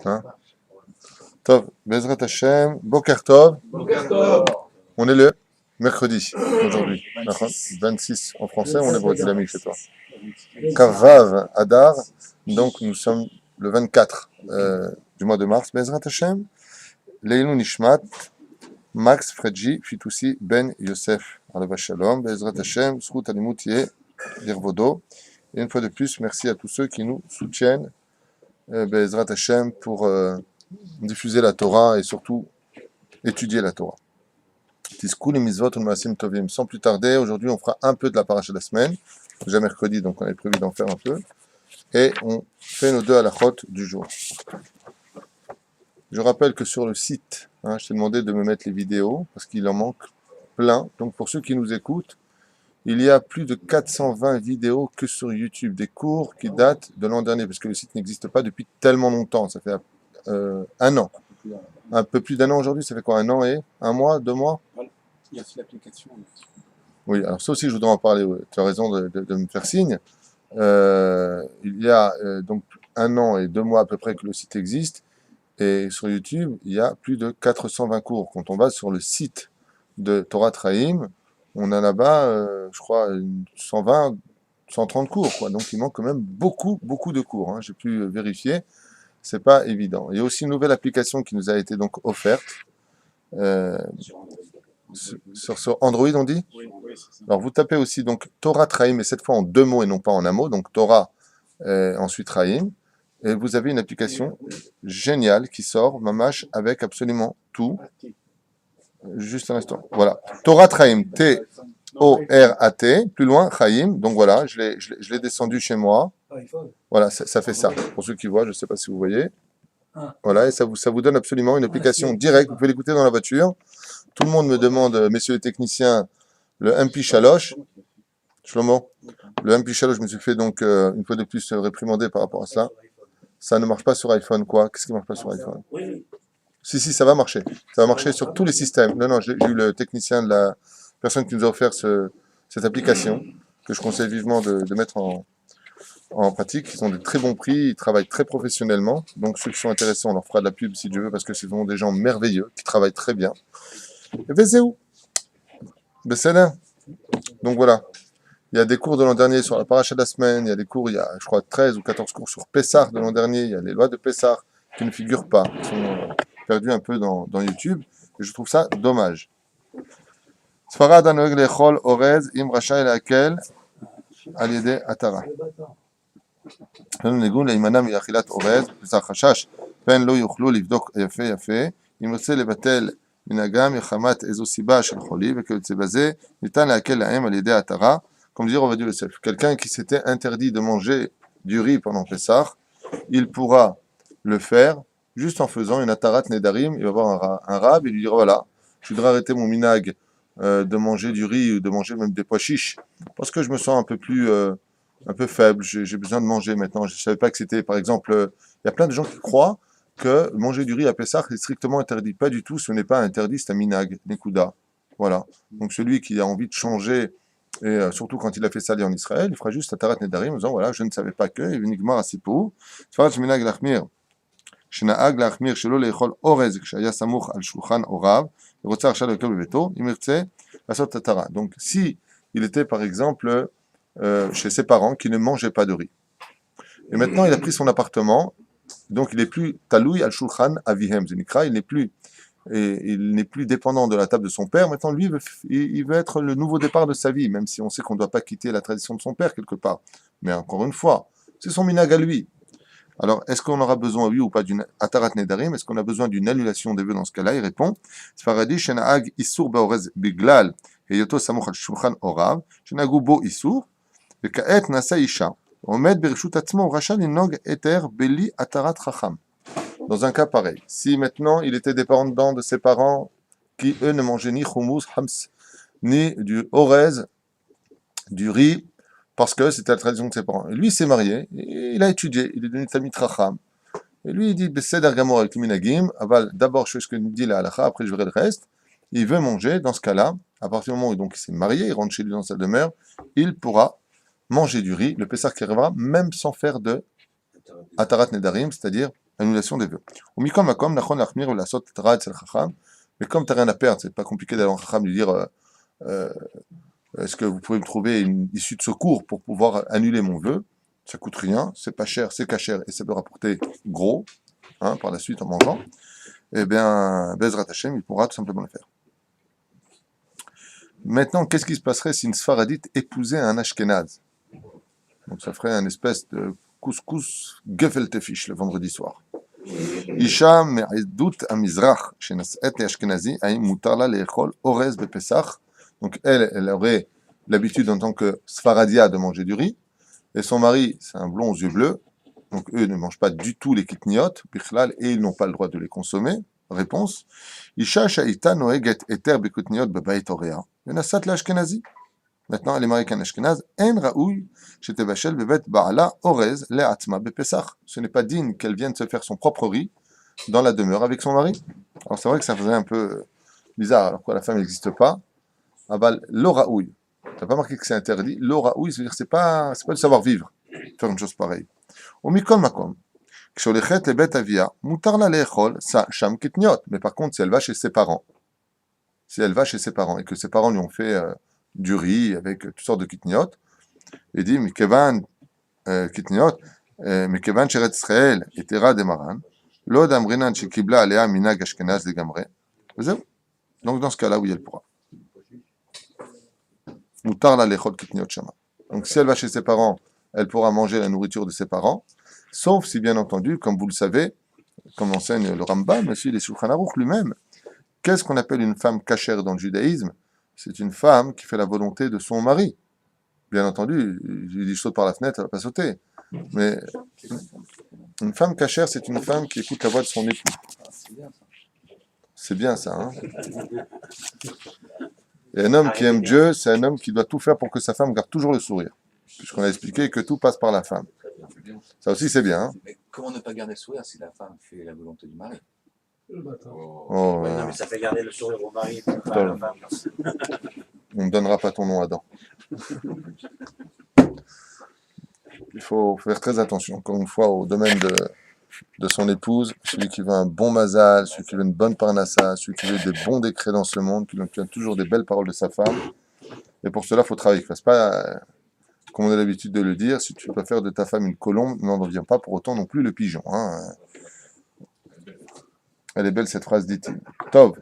Hein? Tov, Bezrat Hashem, Boker Tov. On est le mercredi aujourd'hui. 26 en français, on est hébreu dynamique chez toi. Kavav Adar, donc nous sommes le 24 du mois de mars. Bezrat Hashem, Leilou Nishmat, Max Fredji, Fitoussi Ben Yosef, Alava Shalom, Bezrat Hashem, Srout Alimoutie, Yervodo. Et une fois de plus, merci à tous ceux qui nous soutiennent, Bezrat Hashem, pour diffuser la Torah et surtout étudier la Torah. Tiskou les mitzvot ou maasim tovim. Sans plus tarder, aujourd'hui on fera un peu de la paracha de la semaine. Déjà mercredi, donc on avait prévu d'en faire un peu. Et on fait nos deux halachot du jour. Je rappelle que sur le site, je t'ai demandé de me mettre les vidéos, parce qu'il en manque plein. Donc pour ceux qui nous écoutent, il y a plus de 420 vidéos que sur YouTube, des cours qui datent de l'an dernier, parce que le site n'existe pas depuis tellement longtemps, ça fait un an. Un peu plus d'un an aujourd'hui, ça fait quoi? Un an et un mois, 2 mois? Il y a aussi l'application. Oui, alors ça aussi je voudrais en parler, tu as raison de me faire signe. Il y a donc un an et 2 mois à peu près que le site existe, et sur YouTube, il y a plus de 420 cours. Quand on va sur le site de Torah Traim, on a là-bas, je crois, 120, 130 cours, quoi. Donc il manque quand même beaucoup de cours. J'ai pu vérifier, c'est pas évident. Il y a aussi une nouvelle application qui nous a été donc offerte sur Android, on dit. Oui, c'est ça. Alors vous tapez aussi donc Torah Traim, mais cette fois en 2 mots et non pas en un mot. Donc Torah, ensuite Traim. Et vous avez une application géniale qui sort, Mamash, avec absolument tout. Juste un instant. Voilà. Torah Traim, T-O-R-A-T, plus loin, Chaim. Donc voilà, je l'ai descendu chez moi. Voilà, ça fait ça. Pour ceux qui voient, je ne sais pas si vous voyez. Voilà, et ça vous donne absolument une application directe. Vous pouvez l'écouter dans la voiture. Tout le monde me demande, messieurs les techniciens, le MP Shalosh. Shlomo, le MP Shalosh, je me suis fait donc une fois de plus réprimander par rapport à ça. Ça ne marche pas sur iPhone, quoi. Qu'est-ce qui ne marche pas sur iPhone? Si, ça va marcher. Ça va marcher sur tous les systèmes. Non, j'ai eu le technicien de la personne qui nous a offert cette application, que je conseille vivement de mettre en pratique. Ils ont de très bons prix, ils travaillent très professionnellement. Donc ceux qui sont intéressés, on leur fera de la pub si Dieu veut, parce que ce sont des gens merveilleux, qui travaillent très bien. Et c'est où? Donc voilà. Il y a des cours de l'an dernier sur la paracha de la semaine, il y a des cours, il y a, je crois, 13 ou 14 cours sur Pessah de l'an dernier, il y a les lois de Pessah qui ne figurent pas, qui sont perdues un peu dans YouTube, et je trouve ça dommage. Sfarad anoeg lechol orez im rachai lakel al yedei atara. נגון להימנע מאכילת אורז, פסח חשש, פן לא יוכלו לבדוק יפה יפה, אם רוצה לבטל מנהגם מחמת איזו סיבה של חולי, וכיוצא בזה, ניתן להקל להם על ידי התרה, comme dit Ovadia Yosef. Quelqu'un qui s'était interdit de manger du riz pendant Pessah, il pourra le faire juste en faisant une atarat nedarim. Il va voir un rab et lui dira voilà, je voudrais arrêter mon minag de manger du riz ou de manger même des pois chiches parce que je me sens un peu faible, j'ai besoin de manger maintenant. Je ne savais pas que c'était, par exemple, il y a plein de gens qui croient que manger du riz à Pessah est strictement interdit. Pas du tout, ce n'est pas interdit, c'est un minag, nekuda. Voilà. Donc celui qui a envie de changer, et surtout quand il a fait ça en Israël, il fera juste Atarat Nedarim en disant voilà, je ne savais pas que, et Venigmar Asipou, Sfarat Minag Lachmir, Shena'ag Lachmir, Shelo Leichol Orez, Kshaya Samuch al Shulchan Orav, Rotzar Shal Lekel Beveto, Imirtse, Asot Tatara. Donc si il était par exemple chez ses parents qui ne mangeaient pas de riz, et maintenant il a pris son appartement, donc il n'est plus Taloui al Shulchan Avihem Zenikra, il n'est plus dépendant de la table de son père. Maintenant, lui, il veut être le nouveau départ de sa vie, même si on sait qu'on ne doit pas quitter la tradition de son père quelque part. Mais encore une fois, c'est son minag à lui. Alors, est-ce qu'on aura besoin, oui ou pas, d'une atarat nedarim? Est-ce qu'on a besoin d'une annulation des vœux dans ce cas-là? Il répond Sfaradi shena'ag isur be'orez biglal heyoto samuch al shulchan orav shenagu bo isur veka'et nasa isha omed berishut atzmo rasha linog eter beli atarat chacham. Dans un cas pareil, si maintenant il était dépendant de ses parents qui, eux, ne mangeaient ni hummus, hams, ni du orez, du riz, parce que c'était la tradition de ses parents. Et lui, il s'est marié, et il a étudié, il est devenu Talmid Chacham. Et lui, il dit, Beseder Gamor avec Minagim, aval, d'abord, je fais ce que nous dit la halakha, après je verrai le reste. Il veut manger, dans ce cas-là, à partir du moment où donc, il s'est marié, il rentre chez lui dans sa demeure, il pourra manger du riz, le Pessah qui arrivera, même sans faire de Atarat Nedarim, c'est-à-dire annulation des vœux. Au Mikol Makom, Nachon Lachmir ou la Sot Ra Etzel Chacham, mais comme tu n'as rien à perdre, c'est pas compliqué d'aller en Chacham lui dire euh, est-ce que vous pouvez me trouver une issue de secours pour pouvoir annuler mon vœu? Ça coûte rien, c'est pas cher, c'est cachère et ça peut rapporter gros, hein, par la suite en mangeant. Eh bien, Bezrat Hashem, il pourra tout simplement le faire. Maintenant, qu'est-ce qui se passerait si une Sfaradite épousait un Ashkenaz? Donc ça ferait un espèce de couscous gefilte fish le vendredi soir. Isha me'edut amizrach shenas'et ashkenazi haim mutar la le'echol orez bepesach. Donc elle aurait l'habitude en tant que sfaradia de manger du riz, et son mari, c'est un blond aux yeux bleus, donc eux ne mangent pas du tout les kitniot, bichlal, et ils n'ont pas le droit de les consommer. Réponse. Isha sha'ita noeget eter bekutniot bebait orea. Venasat l'ashkenazi. Maintenant, elle est mariée avec un ashkenaz. En raoui shetevashel bebet ba'ala orez le'atma bepesach. Ce n'est pas digne qu'elle vienne se faire son propre riz dans la demeure avec son mari. Alors c'est vrai que ça faisait un peu bizarre, alors que la femme n'existe pas. Aval l'oraoui. T'as pas marqué que c'est interdit. L'oraoui, c'est-à-dire c'est pas le savoir-vivre, faire une chose pareille. Au mikol makom. Ksholechet lebet avia, mutar la le'echol, sa sham kitniot. Mais par contre, si elle va chez ses parents, et que ses parents lui ont fait du riz avec toutes sortes de kitniot, il dit, Mikevan kitniot, Mikevan sheret Israël, etera de maran, lo damrinan shekibla alea minag ashkenaz de gamre. Donc dans ce cas-là, oui, elle pourra. Mutar la lechol kitniot shama. Donc si elle va chez ses parents, elle pourra manger la nourriture de ses parents, sauf si bien entendu, comme vous le savez, comme enseigne le Rambam, mais aussi les Shulchan Aruch lui-même, qu'est-ce qu'on appelle une femme cachère dans le judaïsme? C'est une femme qui fait la volonté de son mari. Bien entendu, je lui dis je saute par la fenêtre, elle ne va pas sauter. Mais une femme cachère, c'est une femme qui écoute la voix de son époux. C'est bien ça, hein? Et un homme qui aime Dieu, c'est un homme qui doit tout faire pour que sa femme garde toujours le sourire. Puisqu'on a expliqué que tout passe par la femme. Ça aussi, c'est bien. Hein? Mais comment ne pas garder le sourire si la femme fait la volonté du mari? Oh, Ouais, non, mais ça fait garder le sourire au mari, pas à la femme. On ne donnera pas ton nom, Adam. Il faut faire très attention, encore une fois, au domaine de son épouse, celui qui veut un bon mazal, celui qui veut une bonne parnassa, celui qui veut des bons décrets dans ce monde, qui obtient toujours des belles paroles de sa femme. Et pour cela, il faut travailler. Fasse pas, comme on a l'habitude de le dire, si tu peux faire de ta femme une colombe, n'en deviens pas pour autant non plus le pigeon. Hein. Elle est belle cette phrase, dit-il. Tov.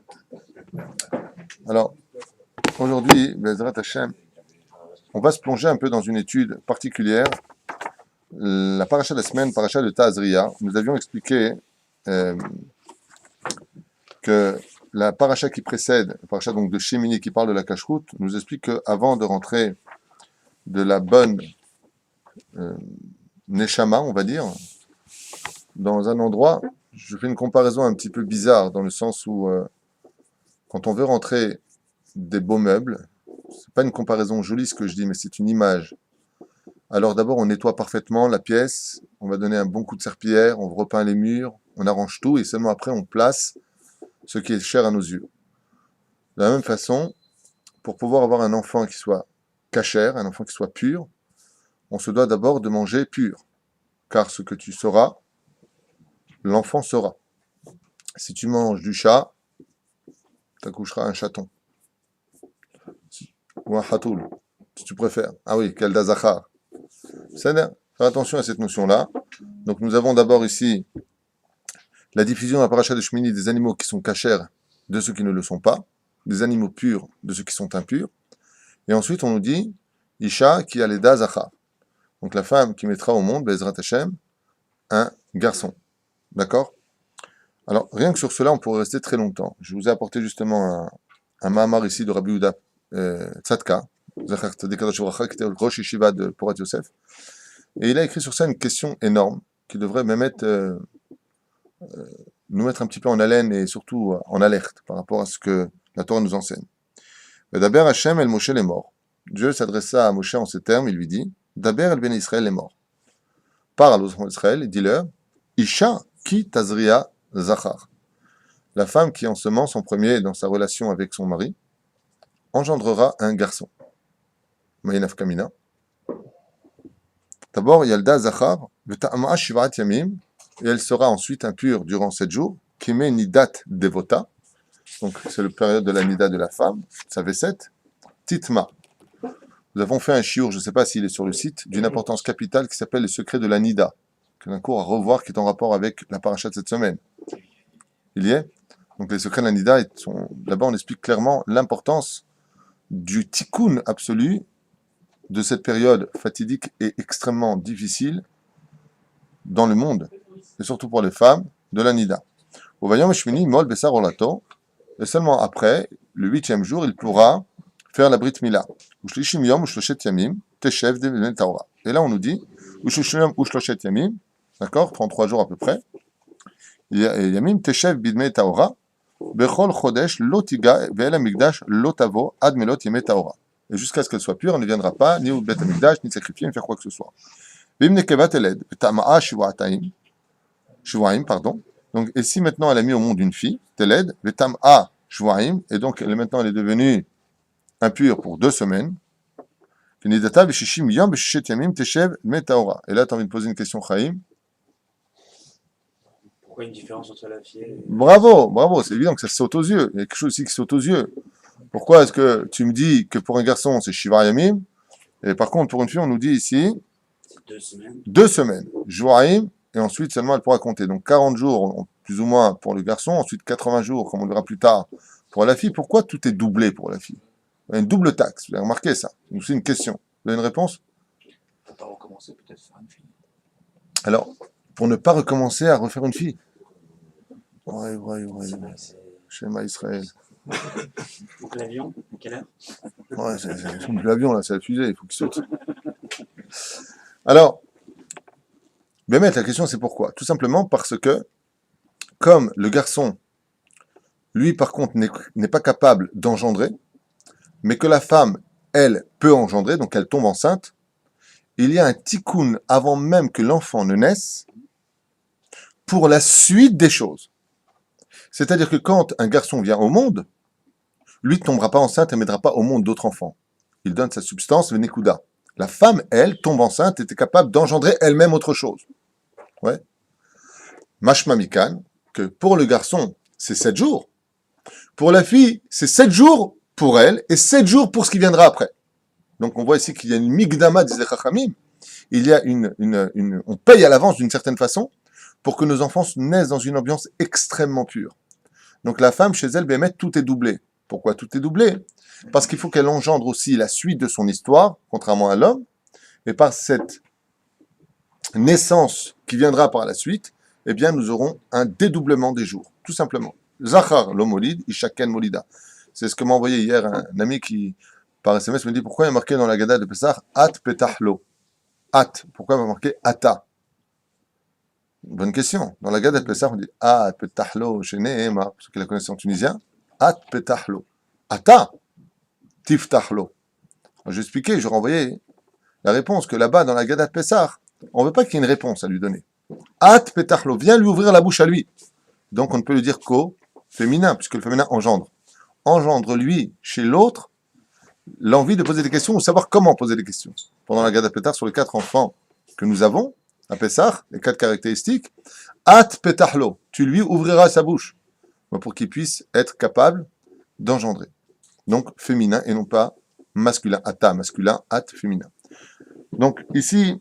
Alors, aujourd'hui, Bezrat Hashem, on va se plonger un peu dans une étude particulière. La paracha de la semaine, paracha de Tazria, nous avions expliqué que la paracha qui précède, la paracha donc de Shemini qui parle de la cacheroute, nous explique qu'avant de rentrer de la bonne Neshama, on va dire, dans un endroit, je fais une comparaison un petit peu bizarre, dans le sens où quand on veut rentrer des beaux meubles, c'est pas une comparaison jolie ce que je dis, mais c'est une image. Alors d'abord, on nettoie parfaitement la pièce, on va donner un bon coup de serpillière, on repeint les murs, on arrange tout, et seulement après, on place ce qui est cher à nos yeux. De la même façon, pour pouvoir avoir un enfant qui soit cachère, un enfant qui soit pur, on se doit d'abord de manger pur. Car ce que tu seras, l'enfant sera. Si tu manges du chat, tu accoucheras un chaton. Ou un chatoul, si tu préfères. Ah oui, Kelda Zachar. C'est-à-dire, faire attention à cette notion-là. Donc nous avons d'abord ici la diffusion à la paracha de Shmini des animaux qui sont cachères de ceux qui ne le sont pas, des animaux purs de ceux qui sont impurs. Et ensuite on nous dit Isha qui a les Zachar. Donc la femme qui mettra au monde, Bezrat Hashem, un garçon. D'accord? Alors rien que sur cela on pourrait rester très longtemps. Je vous ai apporté justement un mahamar ici de Rabbi Yehuda Tzadka, Zachar Tzadik Kadosh V'Racha, qui était le Rosh Yeshiva de Porat Yosef. Et il a écrit sur ça une question énorme qui devrait même nous mettre un petit peu en haleine et surtout en alerte par rapport à ce que la Torah nous enseigne. Daber Hashem el Moshe est mort. Dieu s'adressa à Moshe en ces termes, il lui dit Daber el Ben Israël est mort. Parle aux enfants d'Israël et dis-leur Isha ki tazria zachar. La femme qui ensemence en premier dans sa relation avec son mari engendrera un garçon. Ma'inaf kamina. D'abord, Yalda Zachar, V'ta'ama'a shivat yamim, et elle sera ensuite impure durant 7 jours. Kime nidat devota, donc c'est le période de la nida de la femme, sa V7. Titma. Nous avons fait un chiour, je ne sais pas s'il est sur le site, d'une importance capitale qui s'appelle les secrets de la nida, que d'un cours à revoir qui est en rapport avec la paracha de cette semaine. Il y est. Donc les secrets de la nida, là-bas on explique clairement l'importance du tikkun absolu de cette période fatidique et extrêmement difficile dans le monde, et surtout pour les femmes, de la nida. Au Vayom Shmini, Mol Bessar Olato, et seulement après, le 8e jour, il pourra faire la Brit Mila. Ushlishim Yom, Ushloshet Yamim, Teshev de Taora. Et là, on nous dit, Ushlishim Ushloshet Yamim, d'accord, 33 jours à peu près, Yamim, Teshev Bidme Taora, Bechol Chodesh, Lotiga, Ve'el Amigdash, Lotavo, Ad Melot Yeme Taora. Et jusqu'à ce qu'elle soit pure, elle ne viendra pas, ni au Bet Amigdash, ni sacrifier, ni faire quoi que ce soit. Vim Nekevat Eled, Tama'a Shivaim, pardon. Donc, et si maintenant elle a mis au monde une fille, Teled, Vetam'a Shvaim, et donc maintenant elle est devenue impure pour 2 semaines, et là, tu as envie de poser une question, Chaim. Pourquoi une différence entre la fille et... Bravo, c'est évident que ça saute aux yeux. Il y a quelque chose aussi qui saute aux yeux. Pourquoi est-ce que tu me dis que pour un garçon c'est Shiva Yamim, et par contre pour une fille on nous dit ici 2 semaines. 2 semaines, Shvaim, et ensuite seulement elle pourra compter. Donc 40 jours plus ou moins pour le garçon, ensuite 80 jours, comme on le verra plus tard, pour la fille. Pourquoi tout est doublé pour la fille? Il y a une double taxe, vous avez remarqué ça. Donc c'est une question. Vous avez une réponse? Il ne faut pas recommencer peut-être faire une fille. Alors, pour ne pas recommencer à refaire une fille. Ouais. Shema Israël. Donc l'avion, à quelle heure? Ouais, c'est plus l'avion là, c'est la fusée, il faut qu'il saute. Alors, Bémet, la question c'est pourquoi? Tout simplement parce que, comme le garçon, lui par contre n'est pas capable d'engendrer, mais que la femme, elle, peut engendrer, donc elle tombe enceinte, il y a un tikkun avant même que l'enfant ne naisse, pour la suite des choses. C'est-à-dire que quand un garçon vient au monde, lui ne tombera pas enceinte et ne mettra pas au monde d'autres enfants. Il donne sa substance, le nekuda. La femme, elle, tombe enceinte et est capable d'engendrer elle-même autre chose. Ouais. Mashma Mikan, que pour le garçon, c'est 7 jours. Pour la fille, c'est 7 jours pour elle et 7 jours pour ce qui viendra après. Donc on voit ici qu'il y a une migdama, disait Chachamim. Il y a on paye à l'avance d'une certaine façon pour que nos enfants naissent dans une ambiance extrêmement pure. Donc la femme, chez elle, Bémet, tout est doublé. Pourquoi tout est doublé? Parce qu'il faut qu'elle engendre aussi la suite de son histoire, contrairement à l'homme, et par cette naissance qui viendra par la suite, eh bien nous aurons un dédoublement des jours, tout simplement. Zachar l'omolid, ishaken molida. C'est ce que m'a envoyé hier un ami qui, par SMS, me dit pourquoi il y a marqué dans la Gada de Pessah At petahlo. At, pourquoi il y a marqué Ata? Bonne question. Dans la Gada de Pessah, on dit At petahlo, chez Nehema, pour ceux qui la connaissent en tunisien, At petahlo. Ata, tiftahlo. J'ai expliqué, je renvoyais la réponse que là-bas, dans la Gada de Pessah, on ne veut pas qu'il y ait une réponse à lui donner. At petahlo, viens lui ouvrir la bouche à lui. Donc on ne peut lui dire qu'au féminin, puisque le féminin engendre. Engendre lui, chez l'autre, l'envie de poser des questions ou savoir comment poser des questions. Pendant la Gada Pétar, sur les 4 enfants que nous avons, à Pessah, les 4 caractéristiques, At Petahlo, tu lui ouvriras sa bouche, pour qu'il puisse être capable d'engendrer. Donc féminin et non pas masculin. Ata, masculin, At, féminin. Donc ici,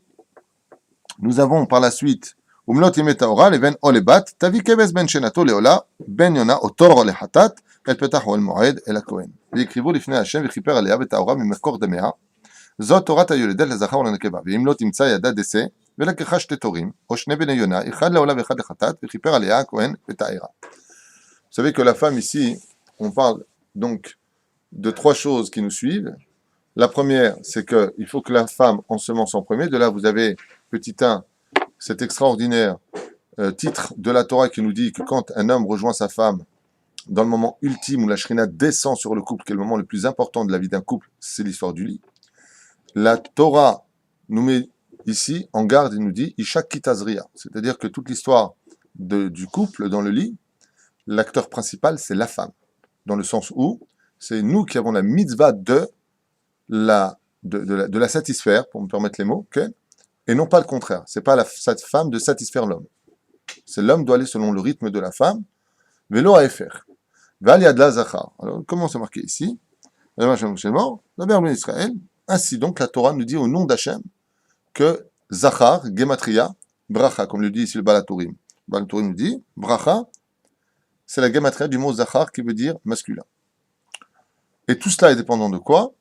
nous avons par la suite, Umlot Yemetaora, Leven Olebat, Tavi Keves Ben Shenato Leola, Ben Yona, Otor Lehatat, El Petah ou El Moed, El Kohen. ויקריבו לפני השם וכיפר עליה וטהרה ממקור דמיה. זאת תורת היולדת לזכר ולנקבה. ואם לא תמצא ידה דסה ולקחה 2 תורים או 2 בני יונה, אחד לעולה ואחד לחטאת, וכיפר עליה הכהן וטהרה. Vous savez que la femme ici, on parle donc de 3 choses qui nous suivent. La première, c'est qu'il faut que la femme ensemence en premier. De là, vous avez, petit 1, cet extraordinaire titre de la Torah qui nous dit que quand un homme rejoint sa femme, dans le moment ultime où la Shrina descend sur le couple, qui est le moment le plus important de la vie d'un couple, c'est l'histoire du lit. La Torah nous met ici en garde et nous dit Isha Kitazria, c'est-à-dire que toute l'histoire du couple dans le lit, l'acteur principal c'est la femme, dans le sens où c'est nous qui avons la mitzvah de la satisfaire, pour me permettre les mots, okay, et non pas le contraire. C'est pas cette femme de satisfaire l'homme. C'est l'homme doit aller selon le rythme de la femme. Velo aefer. Val yad la zachar. Alors, comment c'est marqué ici? Israël. Ainsi donc, la Torah nous dit au nom d'Hachem que Zachar, Gematria, Bracha, comme le dit ici le Balatourim. Le Balatourim nous dit, Bracha, c'est la Gematria du mot Zachar qui veut dire masculin. Et tout cela est dépendant de quoi?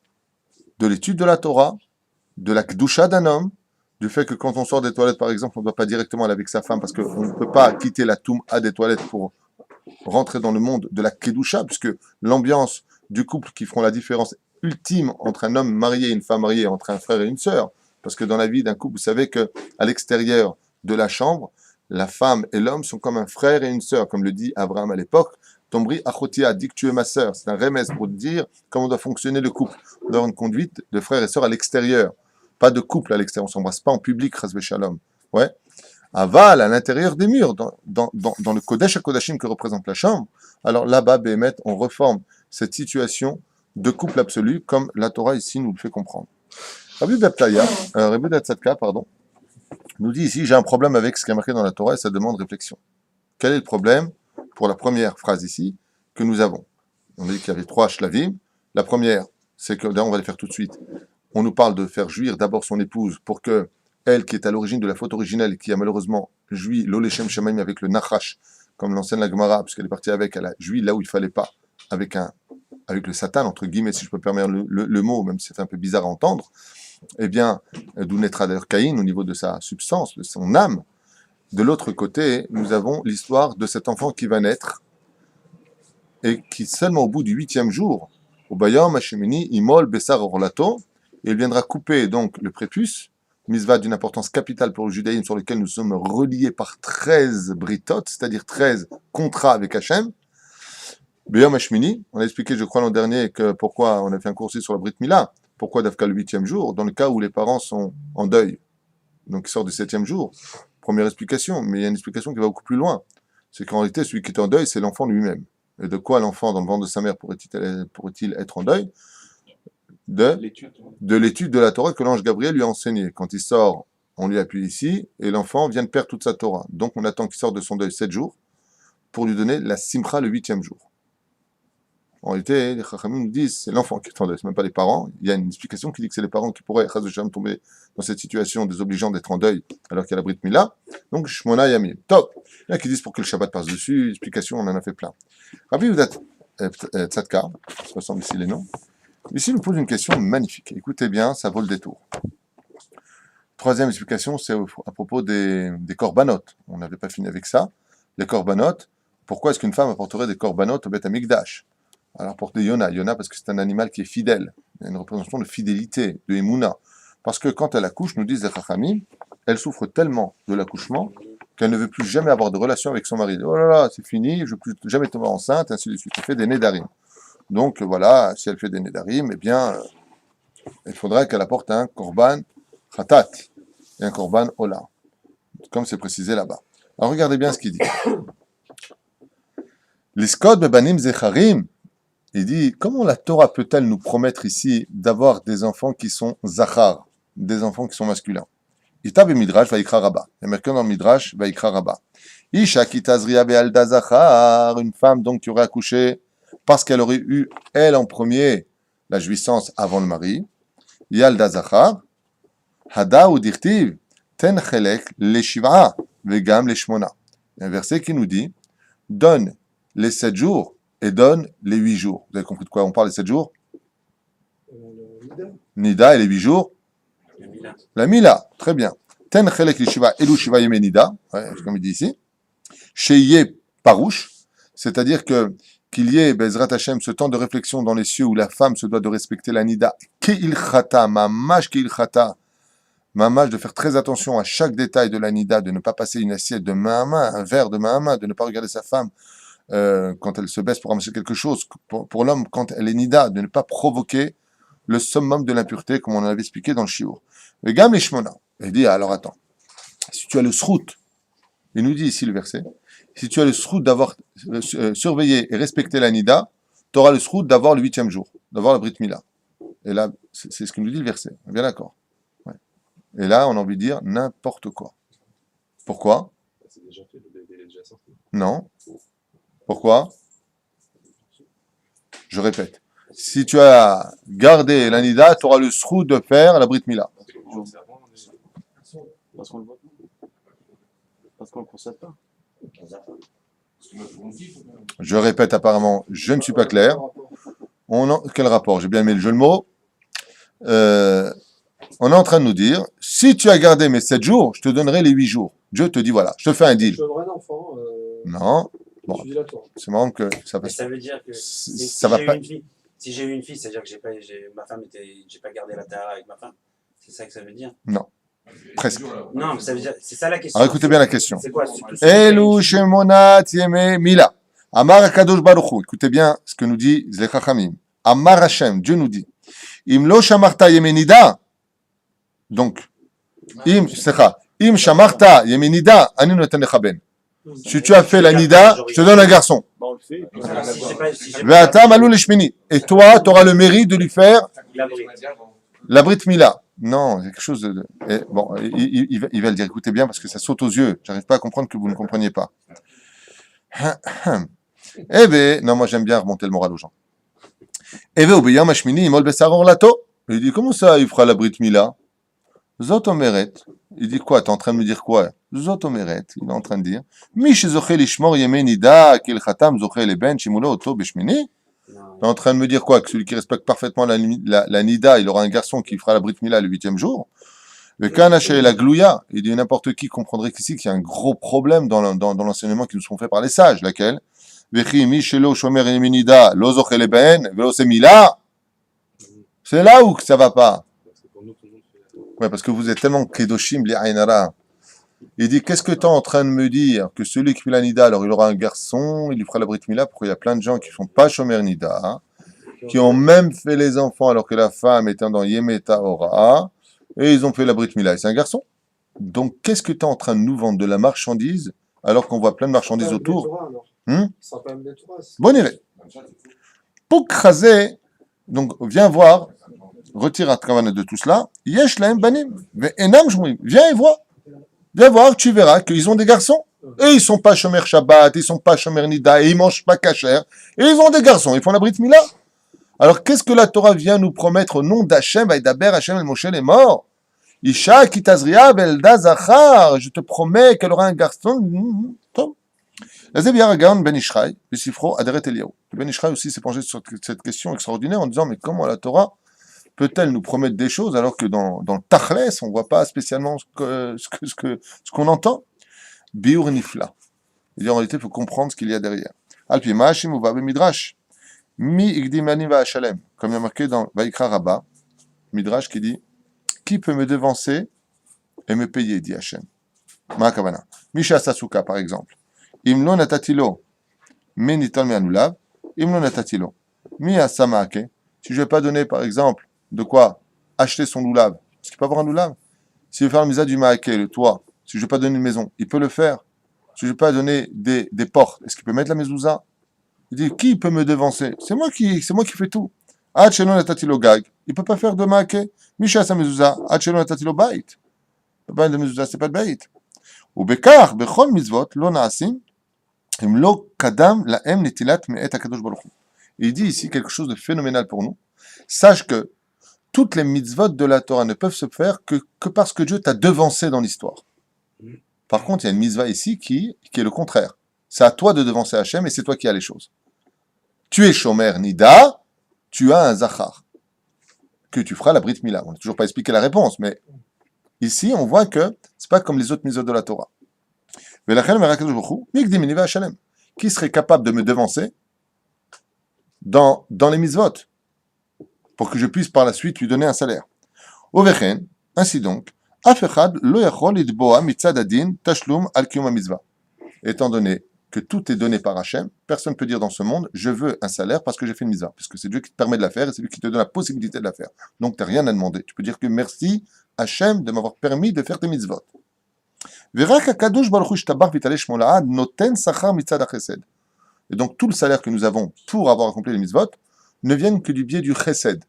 De l'étude de la Torah, de la Kedusha d'un homme, du fait que quand on sort des toilettes, par exemple, on ne doit pas directement aller avec sa femme parce qu'on ne peut pas quitter la Toum'a des toilettes pour rentrer dans le monde de la Kedusha, puisque l'ambiance du couple qui feront la différence ultime entre un homme marié et une femme mariée, entre un frère et une sœur, parce que dans la vie d'un couple, vous savez que à l'extérieur de la chambre, la femme et l'homme sont comme un frère et une sœur, comme le dit Abraham à l'époque. Tombri Achotia dit que tu es ma sœur. C'est un remède pour dire comment doit fonctionner le couple. On doit avoir une conduite de frère et sœur à l'extérieur, pas de couple à l'extérieur. On s'embrasse pas en public, Chasvé Shalom. Ouais. Aval, à l'intérieur des murs, dans le Kodesh HaKodashim que représente la chambre. Alors là-bas, Béhémet, on reforme cette situation de couple absolu, comme la Torah ici nous le fait comprendre. Rabbi Tzadka, nous dit ici, j'ai un problème avec ce qui est marqué dans la Torah et ça demande réflexion. Quel est le problème pour la première phrase ici que nous avons? On a dit qu'il y avait 3 shlavim. La première, c'est que, d'ailleurs on va les faire tout de suite, on nous parle de faire jouir d'abord son épouse pour que elle, qui est à l'origine de la faute originelle, qui a malheureusement joui l'Olechem Shamaim avec le Nachash, comme l'enseigne la Gemara, puisqu'elle est partie avec, elle a joui là où il ne fallait pas, avec le Satan, entre guillemets, si je peux permettre le mot, même si c'est un peu bizarre à entendre, eh bien, d'où naîtra d'ailleurs Caïn au niveau de sa substance, de son âme. De l'autre côté, nous avons l'histoire de cet enfant qui va naître et qui, seulement au bout du 8e jour, au Bayam Hashemini, Imol Bessar Orlato, il viendra couper donc le prépuce, misva d'une importance capitale pour le judaïsme sur lequel nous sommes reliés par 13 britot, c'est-à-dire 13 contrats avec Hachem. Bayam Hashemini, on a expliqué, je crois, l'an dernier, que pourquoi on a fait un cours aussi sur la Brit Mila, pourquoi d'Afka le 8e jour, dans le cas où les parents sont en deuil, donc ils sortent du 7e jour. Première explication, mais il y a une explication qui va beaucoup plus loin. C'est qu'en réalité, celui qui est en deuil, c'est l'enfant lui-même. Et de quoi l'enfant, dans le ventre de sa mère, pourrait-il être en deuil? De l'étude de la Torah que l'ange Gabriel lui a enseignée. Quand il sort, on lui appuie ici, et l'enfant vient de perdre toute sa Torah. Donc on attend qu'il sorte de son deuil 7 jours, pour lui donner la simcha le 8e jour. En réalité, les Chachamim nous disent c'est l'enfant qui est en deuil, c'est même pas les parents. Il y a une explication qui dit que c'est les parents qui pourraient tomber dans cette situation désobligeante d'être en deuil alors qu'il y a la Brit Mila. Donc, Shmona Yamim. Top. Il y en a qui disent pour que le Shabbat passe dessus. Explication, on en a fait plein. Rabbi Tzadka, ça ressemble ici les noms. Ici, il nous pose une question magnifique. Écoutez bien, ça vaut le détour. Troisième explication, c'est à propos des corbanotes. On n'avait pas fini avec ça. Les corbanotes, pourquoi est-ce qu'une femme apporterait des corbanotes au Beth Amikdash? Alors porter Yona parce que c'est un animal qui est fidèle. Il y a une représentation de fidélité, de Emouna. Parce que quand elle accouche, nous disent les Chachamim, elle souffre tellement de l'accouchement qu'elle ne veut plus jamais avoir de relation avec son mari. Oh là là, c'est fini, je ne veux plus jamais tomber enceinte, ainsi de suite. Elle fait des nédarim. Donc voilà, si elle fait des nédarim, eh bien, il faudrait qu'elle apporte un korban khatat et un korban ola, comme c'est précisé là-bas. Alors regardez bien ce qu'il dit. L'iskod bebanim zecharim. Il dit, comment la Torah peut-elle nous promettre ici d'avoir des enfants qui sont zachar, des enfants qui sont masculins? Itav et Midrash vaikra rabba. Il y a marqué dans le Midrash vaikra rabba. Isha kitazria be'alda zachar, une femme donc qui aurait accouché parce qu'elle aurait eu, elle en premier, la jouissance avant le mari. Yalda zachar, hada ou dirtiv, ten chelek le shiva, vegam le shmona. Il y a un verset qui nous dit, donne les 7 jours et donne les 8 jours. Vous avez compris de quoi on parle les 7 jours? Nida et les 8 jours? La Mila, très bien. Ten chelek l'ishiva elu shiva yeme nida, comme il dit ici. Sheye parouche, c'est-à-dire qu'il y ait, Bezrat Hashem, ce temps de réflexion dans les cieux où la femme se doit de respecter la nida. Ke'il chata, mamash ke'il chata. Mamash, de faire très attention à chaque détail de la nida, de ne pas passer une assiette de main à main, un verre de main à main, de ne pas regarder sa femme quand elle se baisse pour ramasser quelque chose, pour l'homme quand elle est nida, de ne pas provoquer le summum de l'impureté, comme on avait expliqué dans le shiur. Le gam les shmona. Il dit, alors attends, si tu as le srout, il nous dit ici le verset, si tu as le srout d'avoir surveillé et respecté la nida, tu auras le srout d'avoir le 8e jour, d'avoir la brit mila. Et là, c'est ce que nous dit le verset, on est bien d'accord. Ouais. Et là, on a envie de dire n'importe quoi. Pourquoi? déjà fait, le bébé est déjà sorti. Non. Pourquoi? Je répète. Si tu as gardé la nida, tu auras le srou de faire la brit mila. Parce qu'on le voit pas. Parce qu'on le constate pas. Je répète apparemment, je ne suis pas clair. Quel rapport? J'ai bien aimé le jeu de mots. On est en train de nous dire, si tu as gardé mes 7 jours, je te donnerai les 8 jours. Dieu te dit, voilà, je te fais un deal. Je suis un vrai enfant. Non. Bon, Je suis la Torah. c'est marrant que ça Mais passe. ça veut dire que Ça si va j'ai pas. eu une fille, si j'ai eu une fille, c'est-à-dire que ma femme j'ai pas gardé la tahara avec ma femme. C'est ça que ça veut dire? Presque. Non, mais ça veut dire, c'est ça la question. Alors écoutez bien la question. C'est quoi? C'est tout ce que j'ai Elu une fille. shemonat yeme mila. Amar Akadosh Baruch Hu. Écoutez bien ce que nous dit les Chachamim. Amar Hashem, Dieu nous dit. Im lo shamarta yemenida. Donc, im shamarta yemenida, ani noten lecha ben. Si tu as fait la nida, je te donne un garçon. Bah, on le fait. Puis Si j'ai pas- si j'ai pas- Ve'ata malou leshmini. Et toi, tu auras le mérite de lui faire La bride. la brit mila. Non, c'est quelque chose de. Bon, il va le dire. Écoutez bien parce que ça saute aux yeux. J'arrive pas à comprendre que vous ne compreniez pas. Eh ben, non, moi j'aime bien remonter le moral aux gens. Eh ben, obéyam hashmini imol besaror lato. Il dit, comment ça, il fera la brit mila? Zot omeret. Il dit quoi? T'es en train de me dire quoi? Zot omeret. Il est en train de dire, mi shezoche lishmor yeme nida, kil khatam zoche leben, shimulo oto beshmini. Non. T'es en train de me dire quoi? Que celui qui respecte parfaitement la nida, il aura un garçon qui fera la brit mila le 8e jour? Le kanache la glouya. Il dit, n'importe qui comprendrait qu'ici, qu'il y a un gros problème dans l'enseignement qui nous sont faits par les sages. Laquelle? Vechi mi shelo shomer yeme nida, lo zoche leben, velo se mila. C'est là où ça va pas. parce que pour nous, tout le monde fait la Ouais, parce que vous êtes tellement kedoshim li ainara. Il dit, qu'est-ce que tu es en train de me dire? Que celui qui fait la nida, alors il aura un garçon, il lui fera la brit mila, pourquoi il y a plein de gens qui ne sont pas shomer nida, qui ont même fait les enfants alors que la femme était dans yemeta ora, et ils ont fait la brit mila, et c'est un garçon. Donc, qu'est-ce que tu es en train de nous vendre? De la marchandise, alors qu'on voit plein de marchandises autour? Ça sera pas même des Torah. Bon, iré. Pour craser, donc, viens voir, retire Atkavan de tout cela. Yesh lahem banim, ve'enam shmuim. Viens et vois. Viens voir, tu verras qu'ils ont des garçons. Et ils sont pas shomer Shabbat, ils sont pas shomer Nida, et ils mangent pas kasher. Et ils ont des garçons, ils font la Brit Mila. Alors, qu'est-ce que la Torah vient nous promettre au nom d'Hachem, Vaïdaber, Hachem, El Moshe, les morts? Isha, Kitazria, Belda, Zachar. Je te promets qu'elle aura un garçon. Tom. Ben Ishraï, le Sifro, Aderet Eliyahu. Ben Ishraï aussi s'est penché sur cette question extraordinaire en disant, mais comment la Torah peut-elle nous promettre des choses alors que dans le Tachles, on ne voit pas spécialement ce qu'on entend? Biur Nifla. En réalité, il faut comprendre ce qu'il y a derrière. Alpi Ma'ashim ou Vabe Midrash. Mi Igdimani Va'ashalem. Comme il y a marqué dans Vaikra Rabba, Midrash qui dit, qui peut me devancer et me payer, dit Hachem. Ma'akavana. Misha Sasuka, par exemple. Imlo natatilo, me nital me anulav, imlo natatilo. Mi asamaake. Si je ne vais pas donner, par exemple, de quoi acheter son loulav, est-ce qu'il peut avoir un loulav? S'il veut faire le misa du maaké, le toit, si je ne vais pas donner une maison, il peut le faire. Si je ne vais pas donner des portes, est-ce qu'il peut mettre la mezouza? Il dit, qui peut me devancer? C'est moi qui fais tout. Hachelon natatilo gag, il ne peut pas faire de maaké. Misha sa mezouza, hachelon natatilo bait. Il ne peut pas de mezouza, c'est pas de bait. Ou bekar, bechol mizvot, lo naasim, imlo kadam laem netilat me'et hakadosh baruch hu. Il dit ici quelque chose de phénoménal pour nous. Sache que toutes les mitzvot de la Torah ne peuvent se faire que parce que Dieu t'a devancé dans l'histoire. Par contre, il y a une mitzvah ici qui est le contraire. C'est à toi de devancer Hachem et c'est toi qui as les choses. Tu es Shomer Nida, tu as un Zachar, que tu feras la Brit Mila. On n'a toujours pas expliqué la réponse, mais ici, on voit que c'est pas comme les autres mitzvot de la Torah. Qui serait capable de me devancer dans les mitzvot, pour que je puisse par la suite lui donner un salaire. Ovechen, ainsi donc, Afechad lo yachol litboa mitzad adin tashlum al kiyum mitzvah. Étant donné que tout est donné par Hachem, personne ne peut dire dans ce monde, je veux un salaire parce que j'ai fait une mitzvah, parce que c'est Dieu qui te permet de la faire et c'est lui qui te donne la possibilité de la faire. Donc tu n'as rien à demander. Tu peux dire que merci Hachem de m'avoir permis de faire tes mitzvot. Verak hakadosh baruch hu shtabach v'taleh shmo la'ad noten sachar mitzad hachesed. Et donc tout le salaire que nous avons pour avoir accompli les mitzvot ne viennent que du biais du chesed.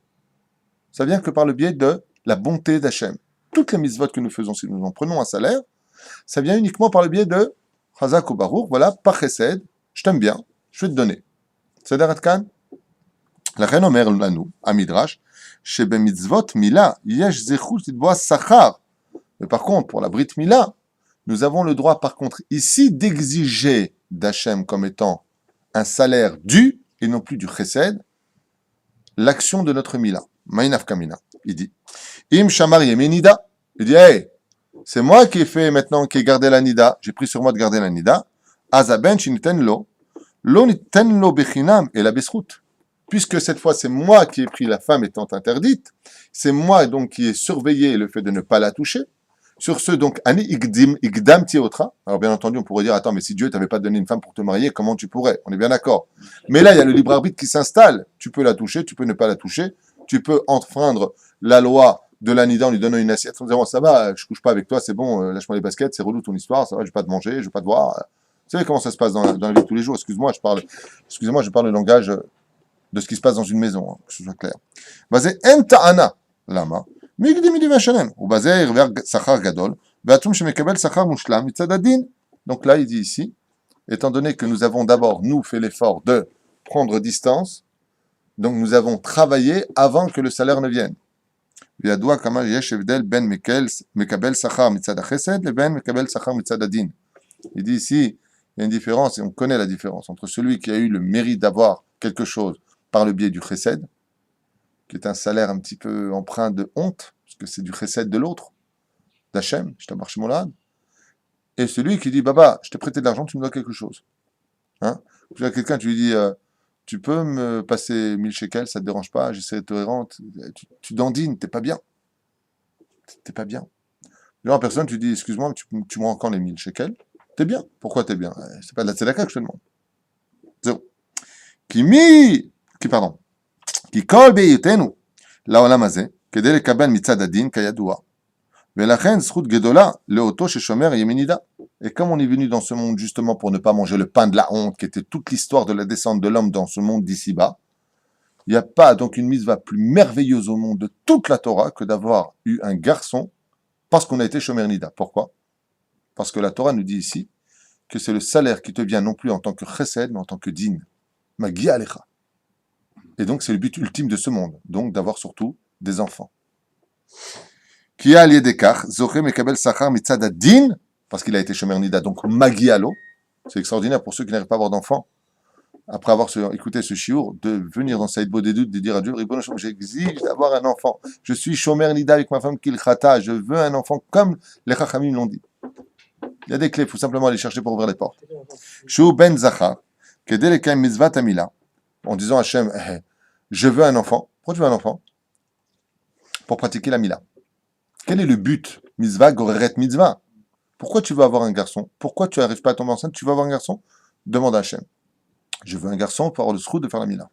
Ça vient que par le biais de la bonté d'Hachem. Toutes les mitzvot que nous faisons, si nous en prenons un salaire, ça vient uniquement par le biais de Chazak ou Baruch, voilà, par chesed, je t'aime bien, je vais te donner. C'est Atkan. לכן אומר לנו, המדרש, שבמצוות מילה יש זכות לתבוע שכר. Mais par contre, pour la Brit Mila, nous avons le droit, par contre, ici, d'exiger d'Hachem comme étant un salaire dû, et non plus du chesed, l'action de notre Mila. Maïnaf Kamina, il dit. Im Shamar Yemenida, il dit, hey, c'est moi qui ai fait maintenant, qui ai gardé la Nida, j'ai pris sur moi de garder la Nida, Azaben Shiniten lo niten lo bechinam, et la besrout. Puisque cette fois, c'est moi qui ai pris la femme étant interdite, c'est moi donc qui ai surveillé le fait de ne pas la toucher. Sur ce, donc, Ani igdam tiotra. Alors, bien entendu, on pourrait dire, attends, mais si Dieu t'avait pas donné une femme pour te marier, comment tu pourrais? On est bien d'accord. Mais là, il y a le libre arbitre qui s'installe. Tu peux la toucher, tu peux ne pas la toucher. Tu peux enfreindre la loi de l'anida en lui donnant une assiette en disant, ça va, je couche pas avec toi, c'est bon, lâche-moi les baskets, c'est relou ton histoire, ça va, je vais pas te manger, je vais pas te voir. Vous savez comment ça se passe dans la vie de tous les jours. Excusez-moi, je parle le langage de ce qui se passe dans une maison, hein, que ce soit clair. Basé en ta'ana, lama, migdi midi vashalem, ou basé irver sachar gadol, ve'atum shemekabel sachar mushlam mitzad adin. Donc là, il dit ici, étant donné que nous avons d'abord, nous, fait l'effort de prendre distance, donc nous avons travaillé avant que le salaire ne vienne. Viadoua kama yesh evdel ben mekabel sachar mitzad achesed, le ben mekabel sachar mitzad adin. Il dit ici, il y a une différence, et on connaît la différence, entre celui qui a eu le mérite d'avoir quelque chose par le biais du chesed, qui est un salaire un petit peu empreint de honte, parce que c'est du chesed de l'autre, d'Hachem, je t'embarque mon lade, et celui qui dit, Baba, je t'ai prêté de l'argent, tu me dois quelque chose. Hein? Tu as quelqu'un, tu lui dis, tu peux me passer 1000 shekels, ça te dérange pas, j'essaie de te rendre, tu dandines, t'es pas bien. T'es pas bien. Genre, en personne, tu dis, excuse-moi, tu me rends quand les 1000 shekels? T'es bien. Pourquoi t'es bien? C'est pas de la tzedaka que je te demande. Zéro. כי כל בהיותנו לעולם הזה, כדי לקבל מצד הדין כידוע, ולכן זכות גדולה לאותו ששומר ימינידה. Et comme on est venu dans ce monde justement pour ne pas manger le pain de la honte, qui était toute l'histoire de la descente de l'homme dans ce monde d'ici-bas, il n'y a pas donc une mitzvah plus merveilleuse au monde de toute la Torah que d'avoir eu un garçon parce qu'on a été shomer nida. Pourquoi? Parce que la Torah nous dit ici que c'est le salaire qui te vient non plus en tant que chesed, mais en tant que din. Magi alecha. Et donc, c'est le but ultime de ce monde, donc d'avoir surtout des enfants. Qui a allié des kach, zoché mekabel sachar mitzad adin, parce qu'il a été shomer nida, donc magi alo. C'est extraordinaire pour ceux qui n'arrivent pas à avoir d'enfants, après avoir écouté ce shiur, de venir dans Saïd Bodedut, de dire à Dieu, j'exige d'avoir un enfant. Je suis shomer nida avec ma femme Kilchata, je veux un enfant comme les chachamim l'ont dit. Il y a des clés, il faut simplement aller chercher pour ouvrir les portes. Shu ben zachar, kedel ekayim mitzvat amila, en disant à Hachem, je veux un enfant. Pourquoi tu veux un enfant? Pour pratiquer la mila. Quel est le but? Mitzvah, goreret mitzvah. Pourquoi tu veux avoir un garçon? Pourquoi tu n'arrives pas à tomber enceinte? Tu veux avoir un garçon? Demande à Hachem. Je veux un garçon pour avoir le sroud de faire la mila.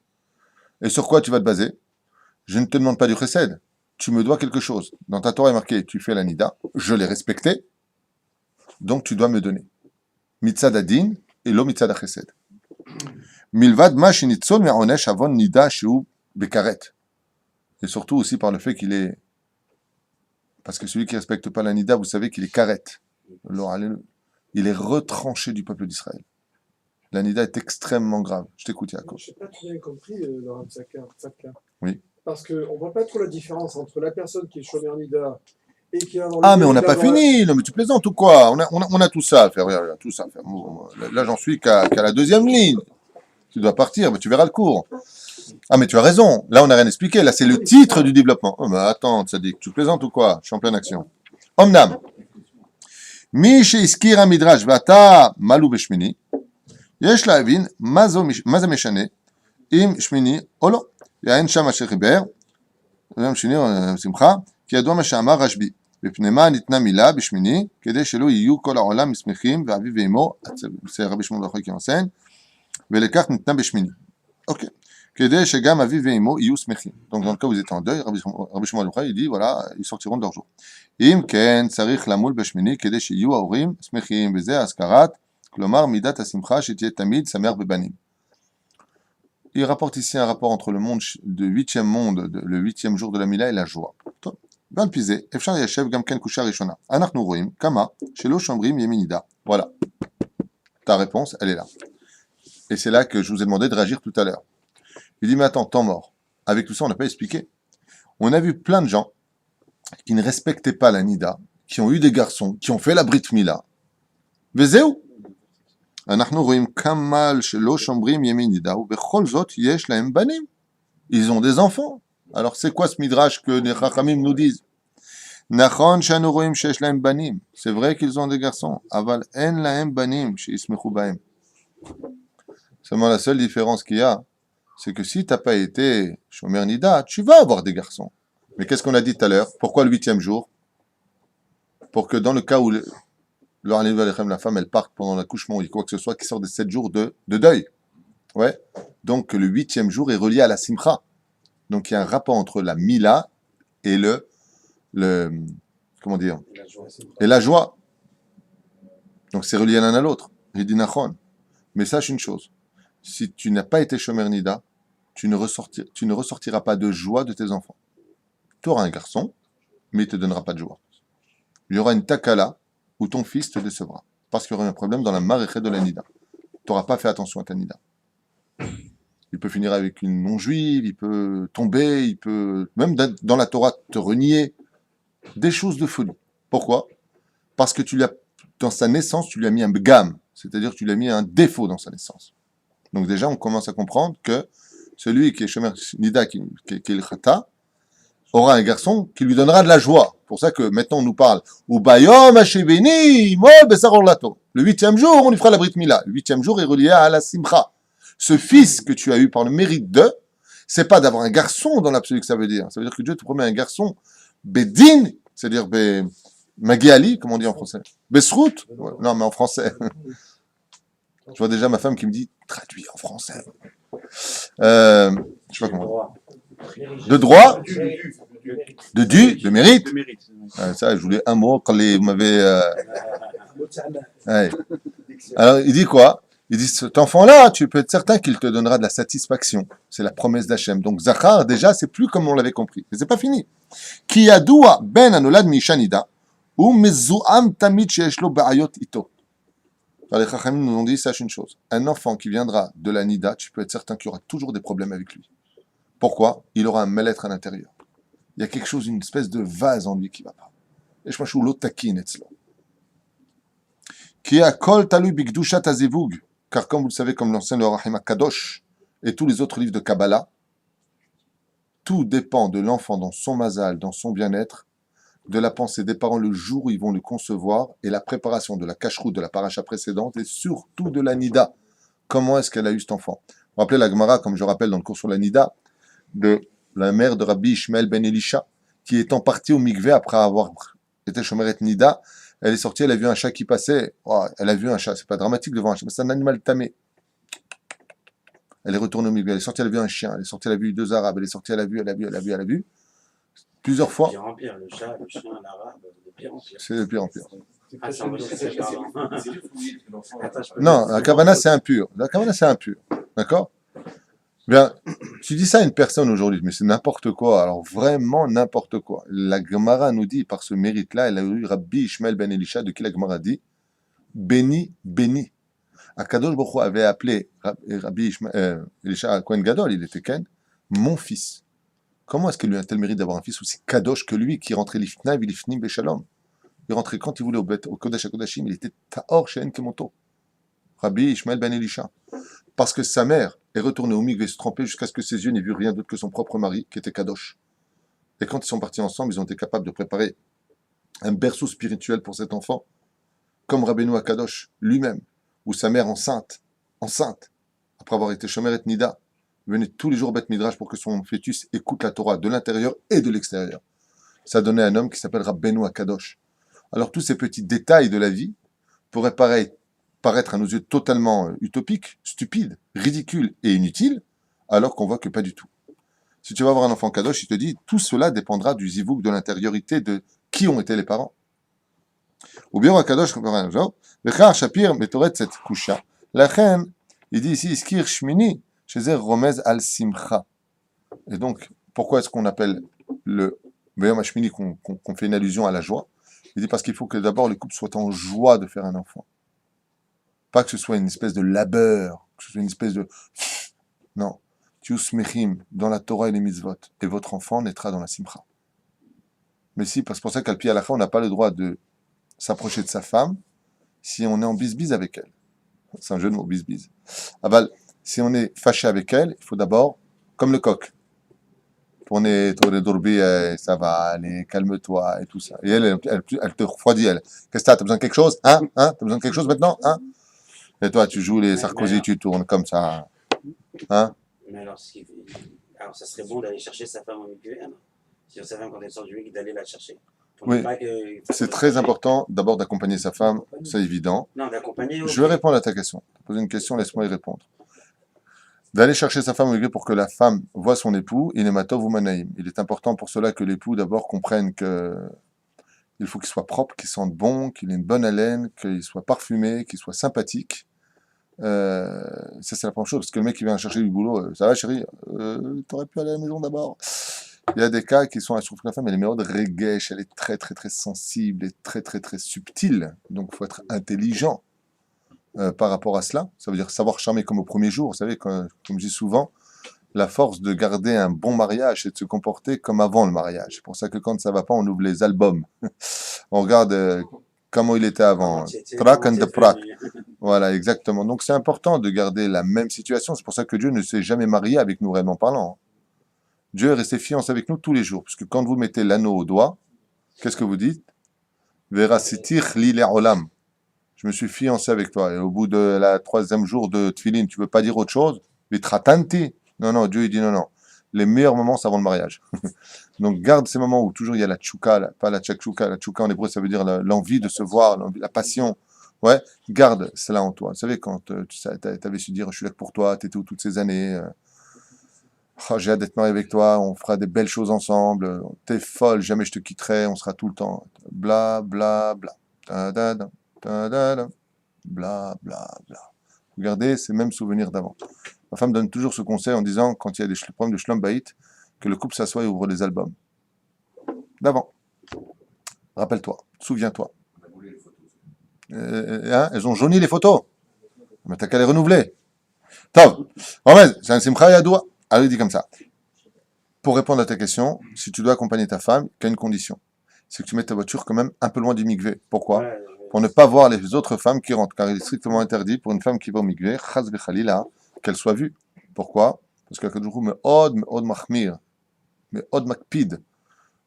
Et sur quoi tu vas te baser? Je ne te demande pas du chesed. Tu me dois quelque chose. Dans ta Torah est marqué, tu fais la nida. Je l'ai respecté. Donc tu dois me donner. Mitzad adin et lo mitzad chesed. Milvad ma shinitzol me'onesh avon nida shu bekaret. Et surtout aussi par le fait qu'il est... Parce que celui qui ne respecte pas la nida, vous savez qu'il est karet. Il est retranché du peuple d'Israël. La nida est extrêmement grave. Je t'écoute, Yaakov. Je n'ai pas très bien compris, Laurent Tzaka. Oui. Parce qu'on ne voit pas trop la différence entre la personne qui est shomer nida et qui a... Ah, mais on n'a pas fini. Non, mais tu plaisantes ou quoi? On a tout ça à faire. Tout ça à faire. Là, j'en suis qu'à la deuxième ligne. Tu dois partir, mais tu verras le cours. Ah, mais tu as raison. Là, on n'a rien expliqué. Là, c'est le titre du développement. Oh, mais attends, Tzadik, tu plaisantes ou quoi? Je suis en pleine action. Omnam. Mi she'iskir midrash vata malou beshmini. Yesh la'avin ma ze meshane im shmini o lo. Ya'en sham asher chiber. Yom shini simcha. כי ידוע מה שאמר רשב"י, בפני מה ניתנה מילה בשמיני, כדי שלא יהיו כל העולם משמחים, ואביו ואמו, c'est רבי שמעון בר יוחאי qui enseigne, ולכך ניתנה בשמיני. אוקיי. כדי שגם אביו ואמו יהיו שמחים. Donc dans le cas où vous êtes en deuil, רבי שמעון בר יוחאי, il dit, voilà, ils sortiront de leur jour. אם כן, צריך למול בשמיני, כדי שיהיו ההורים שמחים, וזה הזכרת, כלומר מידת השמחה שתהיה תמיד שמח בבנים. Il rapporte ici un rapport entre le monde, le 8e monde, le 8e jour de la Mila et la joie. Ban pisé, אפשר ישב גם כן קושה ראשונה. אנחנו רואים כמה שלא שומרים ימין נידה. Voilà. Ta réponse, elle est là. Et c'est là que je vous ai demandé de réagir tout à l'heure. Il dit, mais attends, temps mort. Avec tout ça, on n'a pas expliqué. On a vu plein de gens qui ne respectaient pas la Nida, qui ont eu des garçons, qui ont fait la Brit Mila. וזהו. אנחנו רואים כמה שלא שומרים ימי נידה, ובכל זאת יש להם בנים. Ils ont des enfants. Alors c'est quoi ce midrash que les Chachamim nous disent? נכון שאנו רואים שיש להם בנים. C'est vrai qu'ils ont des garçons, אבל אין להם בנים שישמחו בהם. Seulement la seule différence qu'il y a, c'est que si tu n'as pas été Shomer Nida, tu vas avoir des garçons. Mais qu'est-ce qu'on a dit tout à l'heure? Pourquoi le 8e jour? Pour que dans le cas où la femme elle parte pendant l'accouchement ou quoi que ce soit, qui sort des 7 jours de deuil. Ouais. Donc le 8e jour est relié à la simcha. Donc il y a un rapport entre la mila et le comment dire? Et la joie. Donc c'est relié l'un à l'autre. J'ai dit nachon. Mais sache une chose. Si tu n'as pas été Shomer Nida, tu ne ressortiras pas de joie de tes enfants. Tu auras un garçon, mais il ne te donnera pas de joie. Il y aura une takala où ton fils te décevra. Parce qu'il y aura un problème dans la maréchée de la Nida. Tu n'auras pas fait attention à ta Nida. Il peut finir avec une non-juive, il peut tomber, il peut, même dans la Torah, te renier. Des choses de folie. Pourquoi? Parce que dans sa naissance, tu lui as mis un bgam. C'est-à-dire que tu lui as mis un défaut dans sa naissance. Donc déjà, on commence à comprendre que celui qui est Shomer Nida, qui est le Chata, aura un garçon qui lui donnera de la joie. C'est pour ça que maintenant on nous parle. Le 8e jour, on lui fera la Brit Mila. Le 8e jour est relié à la Simcha. Ce fils que tu as eu par le mérite de, c'est pas d'avoir un garçon dans l'absolu que ça veut dire. Ça veut dire que Dieu te promet un garçon Bedin, c'est-à-dire Magiali, comme on dit en français. Besrout. Ouais, non, mais en français. Je vois déjà ma femme qui me dit traduit en français. Je sais pas comment. De droit, de mérite. Ça, je voulais un mot quand vous m'avez. Ouais. Alors, il dit quoi? Il dit cet enfant-là, tu peux être certain qu'il te donnera de la satisfaction. C'est la promesse d'Hachem. Donc, Zachar, déjà, c'est plus comme on l'avait compris. Mais c'est pas fini. Ki yadoua ben anolad mishanida ou mezuam tamid sheyesh lo ba'ayot ito. Les Chachamim nous ont dit, sache une chose. Un enfant qui viendra de la Nida, tu peux être certain qu'il y aura toujours des problèmes avec lui. Pourquoi? Il aura un mal-être à l'intérieur. Il y a quelque chose, une espèce de vase en lui qui ne va pas. Et je pense que l'otakin etzlo. Qui a kol talu bigdushat azevug. Car comme vous le savez, comme l'enseigne le Rahim Kadosh et tous les autres livres de Kabbalah, tout dépend de l'enfant dans son mazal, dans son bien-être, de la pensée des parents le jour où ils vont le concevoir et la préparation de la cacheroute de la paracha précédente et surtout de la Nida. Comment est-ce qu'elle a eu cet enfant? Vous vous rappelez la Gemara, comme je rappelle dans le cours sur la Nida, de la mère de Rabbi Ishmael ben Elisha, qui étant partie au mikvé après avoir été Shomeret Nida, elle est sortie, elle a vu un chat qui passait. Oh, elle a vu un chat, c'est pas dramatique de voir un chat, mais c'est un animal tamé. Elle est retournée au mikvé, elle est sortie, elle a vu un chien, elle est sortie, elle a vu 2 arabes, elle est sortie, elle a vu. Plusieurs fois. De pire en pire, le chat, le chien, l'arabe, de pire en pire. C'est de pire en pire. Ah, c'est un peu Non, la kavana c'est impur. La kavana c'est impur. D'accord? Bien, tu dis ça à une personne aujourd'hui, mais c'est n'importe quoi. Alors vraiment n'importe quoi. La Gemara nous dit, par ce mérite-là, elle a eu Rabbi Ishmael ben Elisha, de qui la Gemara dit, béni, béni. Akadosh Baruch Hu avait appelé Rabbi Elisha Kohen Gadol, il était Ken, mon fils. Comment est-ce qu'il lui a tel mérite d'avoir un fils aussi kadosh que lui, qui rentrait l'ifnav, l'ifnim, beshalom? Il rentrait quand il voulait au Kodesh HaKodashim, il était Taor She'en Kemoto. Rabbi Ishmael ben Elisha. Parce que sa mère est retournée au mikvé se tremper jusqu'à ce que ses yeux n'aient vu rien d'autre que son propre mari, qui était Kadosh. Et quand ils sont partis ensemble, ils ont été capables de préparer un berceau spirituel pour cet enfant, comme Rabbeinu HaKadosh lui-même, où sa mère enceinte, après avoir été Shomeret Nida, venait tous les jours au Beth Midrash pour que son fœtus écoute la Torah de l'intérieur et de l'extérieur. Ça donnait un homme qui s'appelle Rabbeinu HaKadosh. Alors tous ces petits détails de la vie pourraient paraître à nos yeux totalement utopiques, stupides, ridicules et inutiles, alors qu'on voit que pas du tout. Si tu vas avoir un enfant Kadosh, il te dit, tout cela dépendra du zivouk, de l'intériorité de qui ont été les parents. Ou bien HaKadosh, Vechar Shapir, Metoret cette kusha. La reine, il dit ici, Iskir Shmini, chez Romez al Simcha. Et donc, pourquoi est-ce qu'on appelle le Veyom Hashmini, qu'on fait une allusion à la joie? Il dit parce qu'il faut que d'abord les couples soient en joie de faire un enfant. Pas que ce soit une espèce de labeur, que ce soit une espèce de... Non. Tiou smechim dans la Torah et les mitzvot. Et votre enfant naîtra dans la simcha. Mais si, parce que c'est pour ça qu'à la fin, on n'a pas le droit de s'approcher de sa femme si on est en bisbise avec elle. C'est un jeu de mots, bisbise. Aval, si on est fâché avec elle, il faut d'abord, comme le coq, tourner d'ourbi, ça va, allez, calme-toi et tout ça. Et elle te refroidit, elle. Qu'est-ce que t'as besoin de quelque chose? Hein? T'as besoin de quelque chose maintenant? Hein? Et toi, tu joues les Sarkozy, tu tournes comme ça. Hein? Mais alors, alors, ça serait bon d'aller chercher sa femme en mikvé, hein, si sa femme, quand elle sort du mikvé, d'aller la chercher. Oui, c'est très important d'abord d'accompagner sa femme, c'est évident. Non, d'accompagner. Je vais répondre à ta question. Tu as posé une question, laisse-moi y répondre. D'aller chercher sa femme au mikvé pour que la femme voit son époux, il est matov ou manaïm. Il est important pour cela que l'époux d'abord comprenne que il faut qu'il soit propre, qu'il sente bon, qu'il ait une bonne haleine, qu'il soit parfumé, qu'il soit sympathique. Ça c'est la première chose, parce que le mec qui vient chercher du boulot, ça va chérie, t'aurais pu aller à la maison d'abord. Il y a des cas qui sont, je trouve que la femme elle est méode regesh, elle est très très très sensible et très très très subtile, donc il faut être intelligent par rapport à cela. Ça veut dire savoir charmer comme au premier jour. Vous savez, comme je dis souvent, la force de garder un bon mariage, c'est de se comporter comme avant le mariage. C'est pour ça que quand ça va pas, on ouvre les albums. On regarde comment il était avant. Prak and the prak. Voilà, exactement. Donc c'est important de garder la même situation. C'est pour ça que Dieu ne s'est jamais marié avec nous, réellement parlant. Dieu est resté fiancé avec nous tous les jours. Puisque quand vous mettez l'anneau au doigt, qu'est-ce que vous dites? Verasitir li le'olam. Je me suis fiancé avec toi. Et au bout de la 3e jour de Tfilin, tu veux pas dire autre chose? Vitratanti. Non, Dieu il dit non. Les meilleurs moments, c'est avant le mariage. Donc garde ces moments où toujours il y a la tchouka, pas la tchakchouka. La tchouka en hébreu, ça veut dire l'envie de se voir, la passion. Ouais, garde cela en toi. Vous savez, quand tu avais su dire, je suis là pour toi, t'étais où toutes ces années, oh, j'ai hâte d'être marié avec toi, on fera des belles choses ensemble, t'es folle, jamais je te quitterai, on sera tout le temps. Bla, bla, bla. Ta-da-da, ta-da-da, bla, bla, bla. Regardez ces mêmes souvenirs d'avant. Ma femme donne toujours ce conseil en disant, quand il y a des problèmes de shlom baït, que le couple s'assoit et ouvre des albums. D'avant. Rappelle-toi, souviens-toi. Hein, elles ont jauni les photos. Mais t'as qu'à les renouveler. Top. C'est un simcha yadoua. Alors il dit comme ça. Pour répondre à ta question, si tu dois accompagner ta femme, il y a une condition. C'est que tu mettes ta voiture quand même un peu loin du mikvé. Pourquoi? Pour ne pas voir les autres femmes qui rentrent. Car il est strictement interdit pour une femme qui va au mikvé, chas v'chalila, qu'elle soit vue. Pourquoi? Parce que Akadosh me od machmir, me od makpid,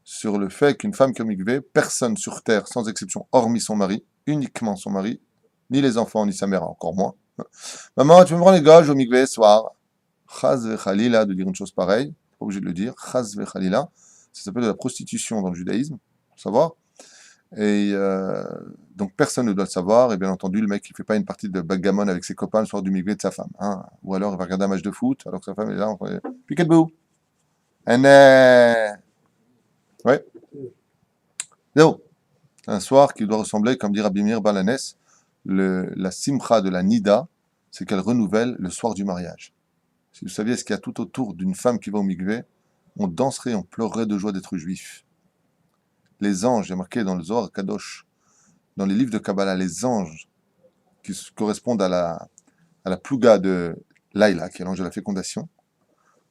sur le fait qu'une femme qui est au mikvé, personne sur terre, sans exception, hormis son mari, uniquement son mari, ni les enfants, ni sa mère, encore moins. Maman, tu me prends les gauges au mikvé ce soir. Chaz v'chalila, de dire une chose pareille, pas obligé de le dire, chaz v'chalila, ça s'appelle de la prostitution dans le judaïsme, faut savoir. Et donc personne ne doit le savoir, et bien entendu, le mec il fait pas une partie de backgammon avec ses copains le soir du mikvé de sa femme. Hein. Ou alors il va regarder un match de foot, alors que sa femme est là, piquet de bout. Ouais. Zéro. Un soir qui doit ressembler, comme dit Rabbi Meir Balanes, la simcha de la nida, c'est qu'elle renouvelle le soir du mariage. Si vous saviez ce qu'il y a tout autour d'une femme qui va au mikvé, on danserait, on pleurerait de joie d'être juif. Les anges, il y a marqué dans le Zohar Kadosh, dans les livres de Kabbalah, les anges qui correspondent à la plouga de Laïla, qui est l'ange de la fécondation,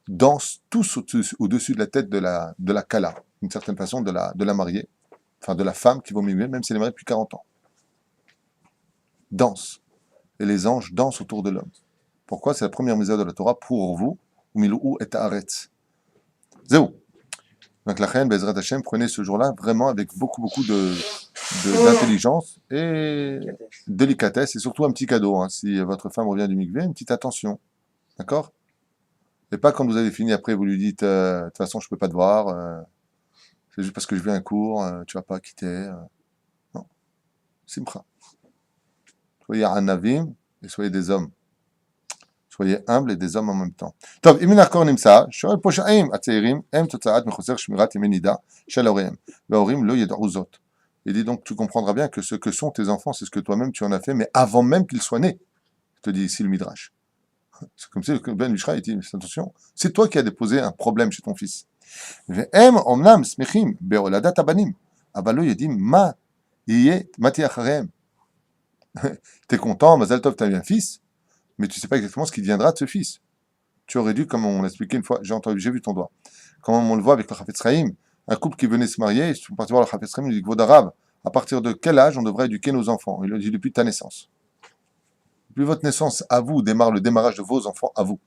dansent tous au-dessus de la tête de la Kala, d'une certaine façon de la mariée, enfin de la femme qui va au mikvé, même si elle est mariée depuis 40 ans. Dansent. Et les anges dansent autour de l'homme. Pourquoi? C'est la première misère de la Torah pour vous. Umilou et haaretz. Zéro. Donc la reine Bezrat Hashem prenait ce jour-là vraiment avec beaucoup d'intelligence et délicatesse et surtout un petit cadeau. Hein. Si votre femme revient du mikvé, une petite attention. D'accord? Et pas quand vous avez fini après, vous lui dites de toute façon je peux pas te voir, c'est juste parce que je viens un cours, tu vas pas quitter. Non. Simcha. Soyez anavim et soyez des hommes. Soyez humbles et des hommes en même temps. טוב, אם נחקור נמצא, שואל פה שהאם הצעירים הם תוצאת מחוסר שמירת ימי נידה של הוריהם, וההורים לא ידעו זאת. Il dit donc, tu comprendras bien que ce que sont tes enfants, c'est ce que toi-même tu en as fait, mais avant même qu'ils soient nés. Je te dis ici le Midrash. C'est comme si Ben Mishra dit, attention, c'est toi qui as déposé un problème chez ton fils. והם אומנם שמחים בהולדת הבנים, אבל לא יודעים מה תהיה אחריהם. T'es content, Mazal Tov, t'as eu un fils, mais tu sais pas exactement ce qui deviendra de ce fils. Tu aurais dû, comme on l'a expliqué une fois, j'ai vu ton doigt. Comme on le voit avec le Chafetz Chaim, un couple qui venait se marier, ils sont partis voir le Chafetz Chaim, il dit, Kvod Arav, à partir de quel âge on devrait éduquer nos enfants? Il le dit depuis ta naissance. Depuis votre naissance, à vous, démarre le démarrage de vos enfants, à vous.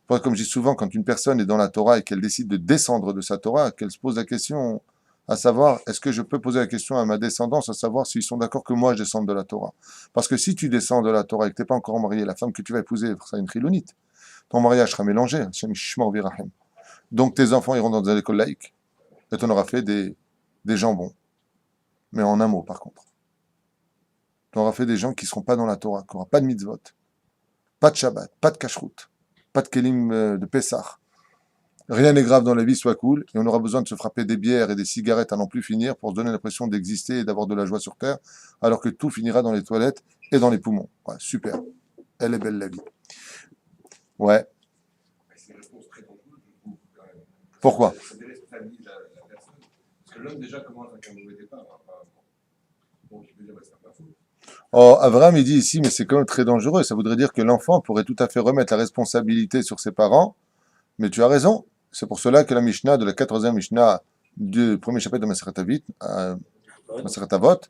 Comme je dis souvent, quand une personne est dans la Torah et qu'elle décide de descendre de sa Torah, qu'elle se pose la question, à savoir, est-ce que je peux poser la question à ma descendance, à savoir s'ils sont d'accord que moi je descende de la Torah. Parce que si tu descends de la Torah et que tu n'es pas encore marié, la femme que tu vas épouser sera une trilonite. Ton mariage sera mélangé. Hashem Yishmor V'Yirachem. Donc tes enfants iront dans des écoles laïques et tu en auras fait des jambons. Mais en un mot, par contre. Tu auras fait des gens qui ne seront pas dans la Torah, qui n'auront pas de mitzvot, pas de Shabbat, pas de kashrut, pas de kelim de Pessah. Rien n'est grave dans la vie, soit cool, et on aura besoin de se frapper des bières et des cigarettes à n'en plus finir pour se donner l'impression d'exister et d'avoir de la joie sur Terre, alors que tout finira dans les toilettes et dans les poumons. Ouais, super. Elle est belle la vie. Ouais. C'est une réponse très dangereuse, je trouve, quand même. Pourquoi? Ça déresponsabilise la personne. Parce que l'homme, déjà, commence avec un mauvais départ. Donc, il peut dire, c'est pas ma faute. Oh, Abraham, il dit ici, mais c'est quand même très dangereux. Ça voudrait dire que l'enfant pourrait tout à fait remettre la responsabilité sur ses parents, mais tu as raison. C'est pour cela que la Mishnah, de la 14e Mishnah du premier chapitre de Masechet Avot,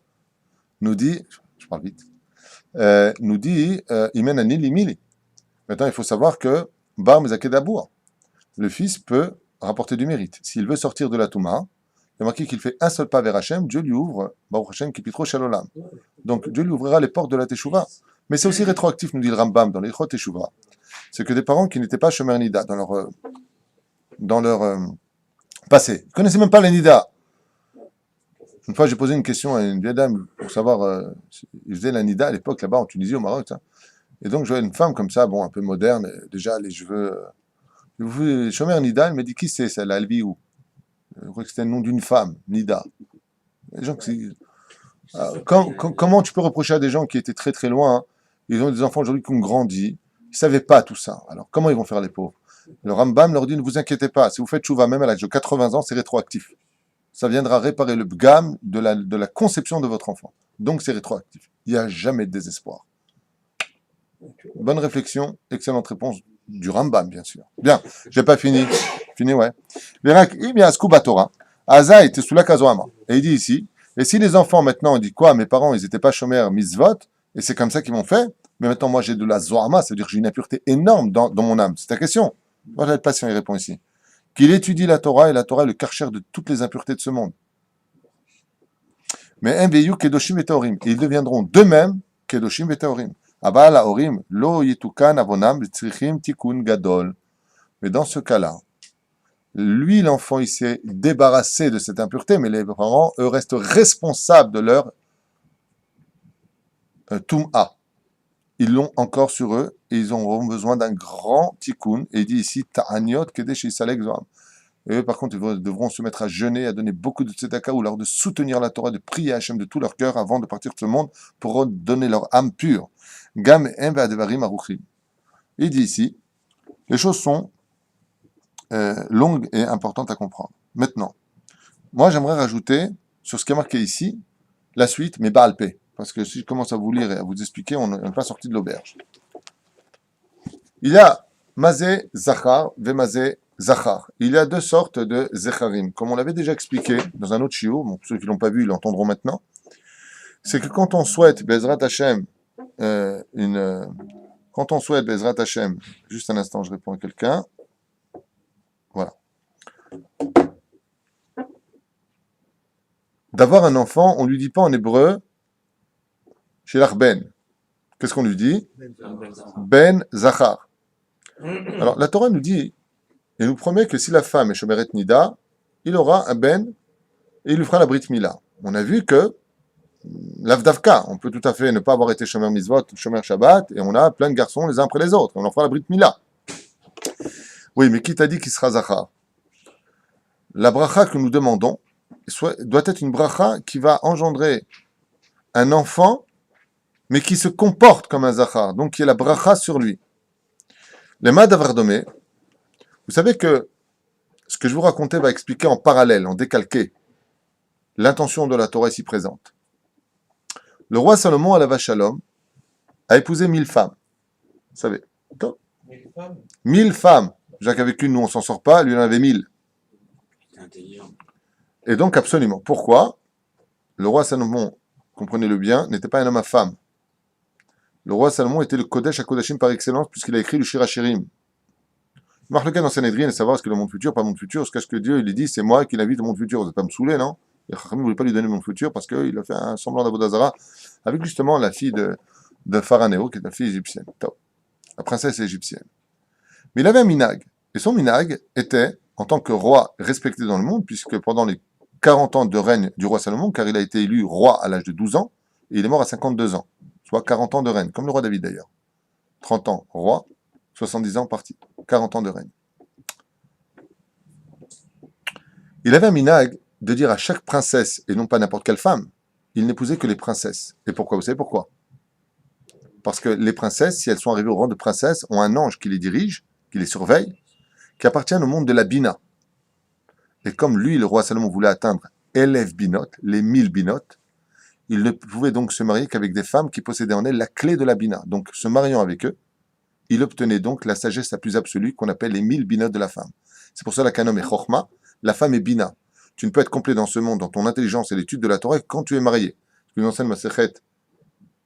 nous dit, je parle vite, nous dit, Imen Anil Imili. Maintenant, il faut savoir que Bar Mezakedabour, le fils peut rapporter du mérite. S'il veut sortir de la Touma, il y a marqué qu'il fait un seul pas vers Hachem, Dieu lui ouvre, Baruch Hashem Kipitro Shalolam. Donc Dieu lui ouvrira les portes de la Teshuvah. Mais c'est aussi rétroactif, nous dit le Rambam, dans les Chot Teshuvah. C'est que des parents qui n'étaient pas Shomer Nida dans leur passé, ils ne connaissaient même pas les Nida. Une fois, j'ai posé une question à une vieille dame pour savoir, ils faisaient la Nida à l'époque là-bas en Tunisie, au Maroc. Ça. Et donc, je voyais une femme comme ça, bon, un peu moderne, déjà les cheveux. Shomer Nida, elle m'a dit qui c'est celle-là, elle vit où? Je crois que c'était le nom d'une femme, Nida. Les gens qui. Comment tu peux reprocher à des gens qui étaient très très loin, ils ont des enfants aujourd'hui qui ont grandi, ils ne savaient pas tout ça. Alors comment ils vont faire les pauvres? Le Rambam leur dit ne vous inquiétez pas, si vous faites chouva même à l'âge de 80 ans, c'est rétroactif. Ça viendra réparer le bgam de la conception de votre enfant. Donc c'est rétroactif. Il n'y a jamais de désespoir. Bonne réflexion, excellente réponse du Rambam, bien sûr. Bien, j'ai pas fini. Fini, ouais. Il y a Scuba Torah. Aza était sous la Kazoama. Et il dit ici, et si les enfants maintenant, on dit quoi? Mes parents, ils n'étaient pas chômeurs, misvot, et c'est comme ça qu'ils m'ont fait, mais maintenant moi j'ai de la Zoama, c'est-à-dire que j'ai une impureté énorme dans mon âme. C'est ta question. Moi, être patient, il répond ici. Qu'il étudie la Torah, et la Torah est le karcher de toutes les impuretés de ce monde. Mais MVU, Kedoshim et Taorim. Et ils deviendront d'eux-mêmes Kedoshim et Taorim. Abba la Orim, lo yitukan avonam, tzrichim tikun gadol. Mais dans ce cas-là, lui, l'enfant, il s'est débarrassé de cette impureté, mais les parents, eux, restent responsables de leur tum'a. Ils l'ont encore sur eux, et ils auront besoin d'un grand tikkun. Et il dit ici, ta'aniot kedesh isalek zoam. Et eux, par contre, ils devront se mettre à jeûner, à donner beaucoup de tzedaka, ou alors de soutenir la Torah, de prier à Hachem de tout leur cœur avant de partir de ce monde, pour donner leur âme pure. Gam em ve'adevarim aruchim. Il dit ici, les choses sont longue et importante à comprendre. Maintenant, moi j'aimerais rajouter sur ce qui est marqué ici, la suite, mais Baal Pé. Parce que si je commence à vous lire et à vous expliquer, on n'est pas sorti de l'auberge. Il y a Mazé Zachar ve Mazé Zachar. Il y a deux sortes de Zecharim. Comme on l'avait déjà expliqué dans un autre shiur, bon, ceux qui ne l'ont pas vu, ils l'entendront maintenant. C'est que quand on souhaite Bezrat Hashem, quand on souhaite Bezrat Hashem, juste un instant, je réponds à quelqu'un. Voilà. D'avoir un enfant, on ne lui dit pas en hébreu chez l'Arben. Qu'est-ce qu'on lui dit? Ben Zachar. Alors la Torah nous dit, et nous promet que si la femme est Shomeret Nida, il aura un Ben et il lui fera la Brit Mila. On a vu que l'Avdavka, on peut tout à fait ne pas avoir été Shomer Mitzvot, Shomer Shabbat, et on a plein de garçons les uns après les autres. On leur fera la Brit Mila. Oui, mais qui t'a dit qu'il sera Zachar? La bracha que nous demandons doit être une bracha qui va engendrer un enfant, mais qui se comporte comme un Zachar, donc qui est la bracha sur lui. Les Mad Avardome, vous savez que ce que je vous racontais va expliquer en parallèle, en décalqué, l'intention de la Torah ici présente. Le roi Salomon, à la vache Shalom, a épousé 1000 femmes. Vous savez. 1000 femmes. Jacques avec une, nous on s'en sort pas, lui il en avait 1000. C'est intelligent. Et donc absolument. Pourquoi? Le roi Salomon, comprenez-le bien, n'était pas un homme à femme. Le roi Salomon était le Kodesh à Kodashim par excellence, puisqu'il a écrit le Shir HaShirim. Marque le cas dans Sanhedrin et savoir ce que le monde futur, pas le monde futur, ce que Dieu il dit, c'est moi qui l'invite au monde futur. Vous n'êtes pas me saouler, non? Et Chachamim ne voulait pas lui donner le monde futur parce qu'il a fait un semblant d'Avodazara avec justement la fille de Pharanéo, qui est la fille égyptienne, la princesse égyptienne. Mais il avait un minag, et son minag était, en tant que roi respecté dans le monde, puisque pendant les 40 ans de règne du roi Salomon, car il a été élu roi à l'âge de 12 ans, et il est mort à 52 ans, soit 40 ans de règne, comme le roi David d'ailleurs. 30 ans roi, 70 ans parti, 40 ans de règne. Il avait un minag de dire à chaque princesse, et non pas n'importe quelle femme, il n'épousait que les princesses. Et pourquoi? Vous savez pourquoi? Parce que les princesses, si elles sont arrivées au rang de princesse, ont un ange qui les dirige, qui les surveille, qui appartient au monde de la Bina. Et comme lui, le roi Salomon, voulait atteindre Elef Binot, les 1000 Binot, il ne pouvait donc se marier qu'avec des femmes qui possédaient en elles la clé de la Bina. Donc, se mariant avec eux, il obtenait donc la sagesse la plus absolue qu'on appelle les 1000 Binot de la femme. C'est pour ça qu'un homme est Chochma, la femme est Bina. Tu ne peux être complet dans ce monde, dans ton intelligence et l'étude de la Torah, quand tu es marié. Ce que nous enseigne Masechet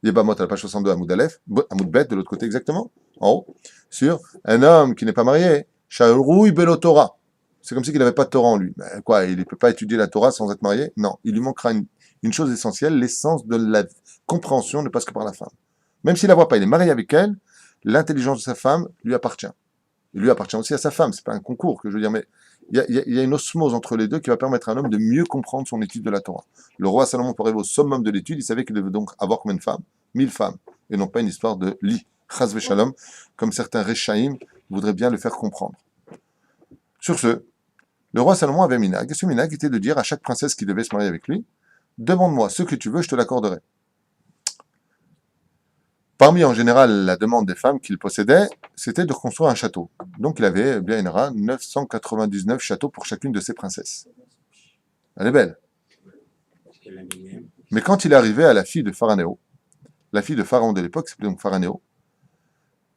Yebamot à la page 62, Hamoud Aleph, Hamoud Bet, de l'autre côté exactement, en haut, sur un homme qui n'est pas marié, Sharouy Belo Torah. C'est comme si il n'avait pas de Torah en lui. Mais quoi, il ne peut pas étudier la Torah sans être marié? Non, il lui manquera une chose essentielle, l'essence de la compréhension ne passe que par la femme. Même s'il ne la voit pas, il est marié avec elle, l'intelligence de sa femme lui appartient. Il lui appartient aussi à sa femme, c'est pas un concours que je veux dire, mais il y a une osmose entre les deux qui va permettre à un homme de mieux comprendre son étude de la Torah. Le roi Salomon, pour arriver au summum de l'étude, il savait qu'il devait donc avoir combien de femmes? 1000 femmes, et non pas une histoire de lit, chas v'shalom, comme certains Rechaïm voudraient bien le faire comprendre. Sur ce, le roi Salomon avait un minag, et ce minag était de dire à chaque princesse qui devait se marier avec lui, demande-moi ce que tu veux, je te l'accorderai. Parmi, en général, la demande des femmes qu'il possédait, c'était de construire un château. Donc il avait, bien Inra, 999 châteaux pour chacune de ses princesses. Elle est belle. Mais quand il est arrivé à la fille de Pharanéo, la fille de Pharaon de l'époque, s'appelait donc Pharanéo,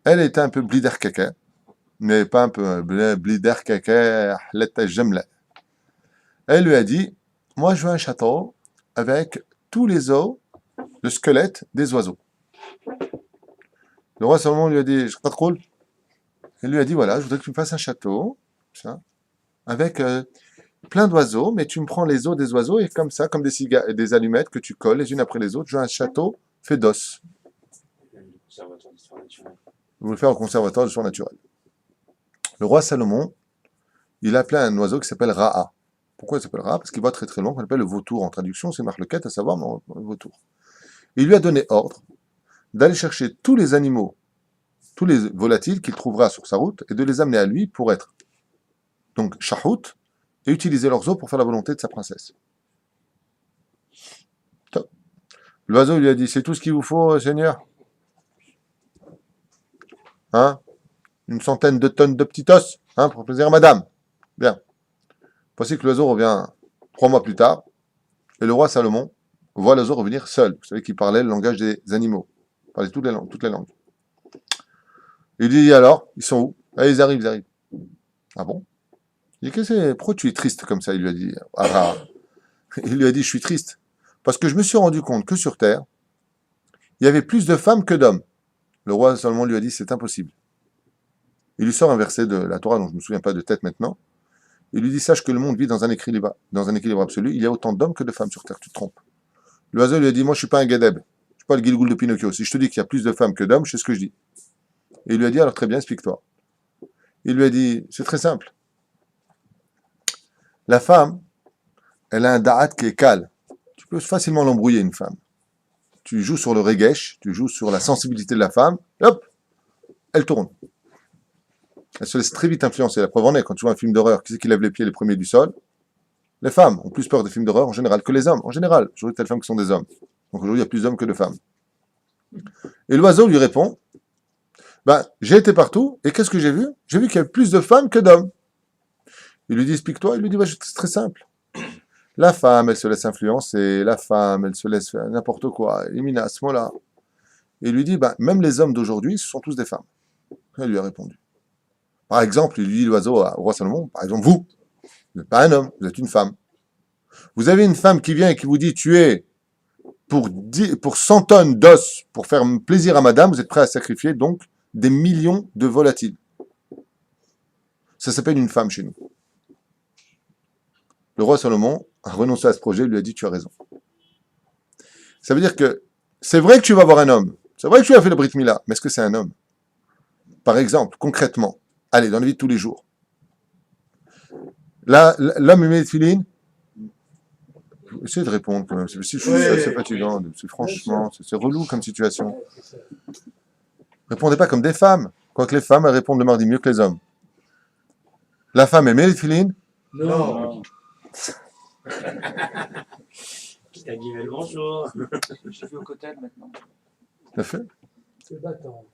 elle était un peu blider kaka, mais pas un peu blider kaka, elle lui a dit, moi je veux un château avec tous les os, le squelette des oiseaux. Le roi Salomon lui a dit, je crois trop. Il lui a dit, voilà, je voudrais que tu me fasses un château, ça, avec plein d'oiseaux, mais tu me prends les os des oiseaux et comme ça, comme des allumettes que tu colles les unes après les autres, je veux un château fait d'os. Vous le faire au conservatoire d'histoire naturelle. Le roi Salomon, il a appelé un oiseau qui s'appelle Ra'a. Pourquoi il s'appelle Ra'a? Parce qu'il voit très très long, qu'on appelle le vautour en traduction, c'est marloquette à savoir, mais le vautour. Il lui a donné ordre d'aller chercher tous les animaux, tous les volatiles qu'il trouvera sur sa route, et de les amener à lui pour être donc shahout, et utiliser leurs os pour faire la volonté de sa princesse. Top. L'oiseau lui a dit, c'est tout ce qu'il vous faut, Seigneur? Hein? Une centaine de tonnes de petits os, hein, pour plaisir à madame. Bien. Voici que l'oiseau revient 3 mois plus tard, et le roi Salomon voit l'oiseau revenir seul. Vous savez qu'il parlait le langage des animaux. Il parlait toutes les langues. Il dit, alors, ils sont où? Ah, ils arrivent. Ah bon? Il dit, pourquoi tu es triste comme ça? Il lui a dit, il lui a dit, je suis triste. Parce que je me suis rendu compte que sur Terre, il y avait plus de femmes que d'hommes. Le roi Salomon lui a dit, c'est impossible. Il lui sort un verset de la Torah dont je ne me souviens pas de tête maintenant. Il lui dit, sache que le monde vit dans un équilibre absolu. Il y a autant d'hommes que de femmes sur Terre, tu te trompes. L'oiseau lui a dit, moi je suis pas un guédeb. Je suis pas le Gilgoul de Pinocchio. Si je te dis qu'il y a plus de femmes que d'hommes, je sais ce que je dis. Et il lui a dit, alors très bien, explique-toi. Il lui a dit, c'est très simple. La femme, elle a un da'at qui est calme. Tu peux facilement l'embrouiller, une femme. Tu joues sur le regesh, tu joues sur la sensibilité de la femme, hop, elle tourne. Elle se laisse très vite influencer. La preuve en est, quand tu vois un film d'horreur, qui c'est qui lève les pieds les premiers du sol? Les femmes ont plus peur des films d'horreur en général que les hommes. En général, je vois telles femmes qui sont des hommes. Donc aujourd'hui, il y a plus d'hommes que de femmes. Et l'oiseau lui répond, j'ai été partout, et qu'est-ce que j'ai vu? J'ai vu qu'il y avait plus de femmes que d'hommes. Il lui dit, explique-toi. Il lui dit, c'est très simple. La femme, elle se laisse influencer, la femme, elle se laisse faire n'importe quoi. Imina, à ce moment-là. Et il lui dit, bah, même les hommes d'aujourd'hui, ce sont tous des femmes. Elle lui a répondu. Par exemple, il lui dit l'oiseau au roi Salomon, par exemple, vous n'êtes pas un homme, vous êtes une femme. Vous avez une femme qui vient et qui vous dit, tuez pour 100 tonnes d'os, pour faire plaisir à madame, vous êtes prêt à sacrifier donc des millions de volatiles. Ça s'appelle une femme chez nous. Le roi Salomon a renoncé à ce projet, il lui a dit, tu as raison. Ça veut dire que c'est vrai que tu vas voir un homme, c'est vrai que tu as fait le Brit Mila, mais est-ce que c'est un homme? Par exemple, concrètement, allez, dans la vie de tous les jours. Là, l'homme, il met les filines. Essayez de répondre quand même, c'est fatigant, franchement, c'est relou comme situation. Répondez pas comme des femmes, quoique les femmes, elles répondent le mardi mieux que les hommes. La femme, elle met les filines. Non. Qui t'a dit le bonjour. Je vais au cotel maintenant. Tout à fait. C'est battant.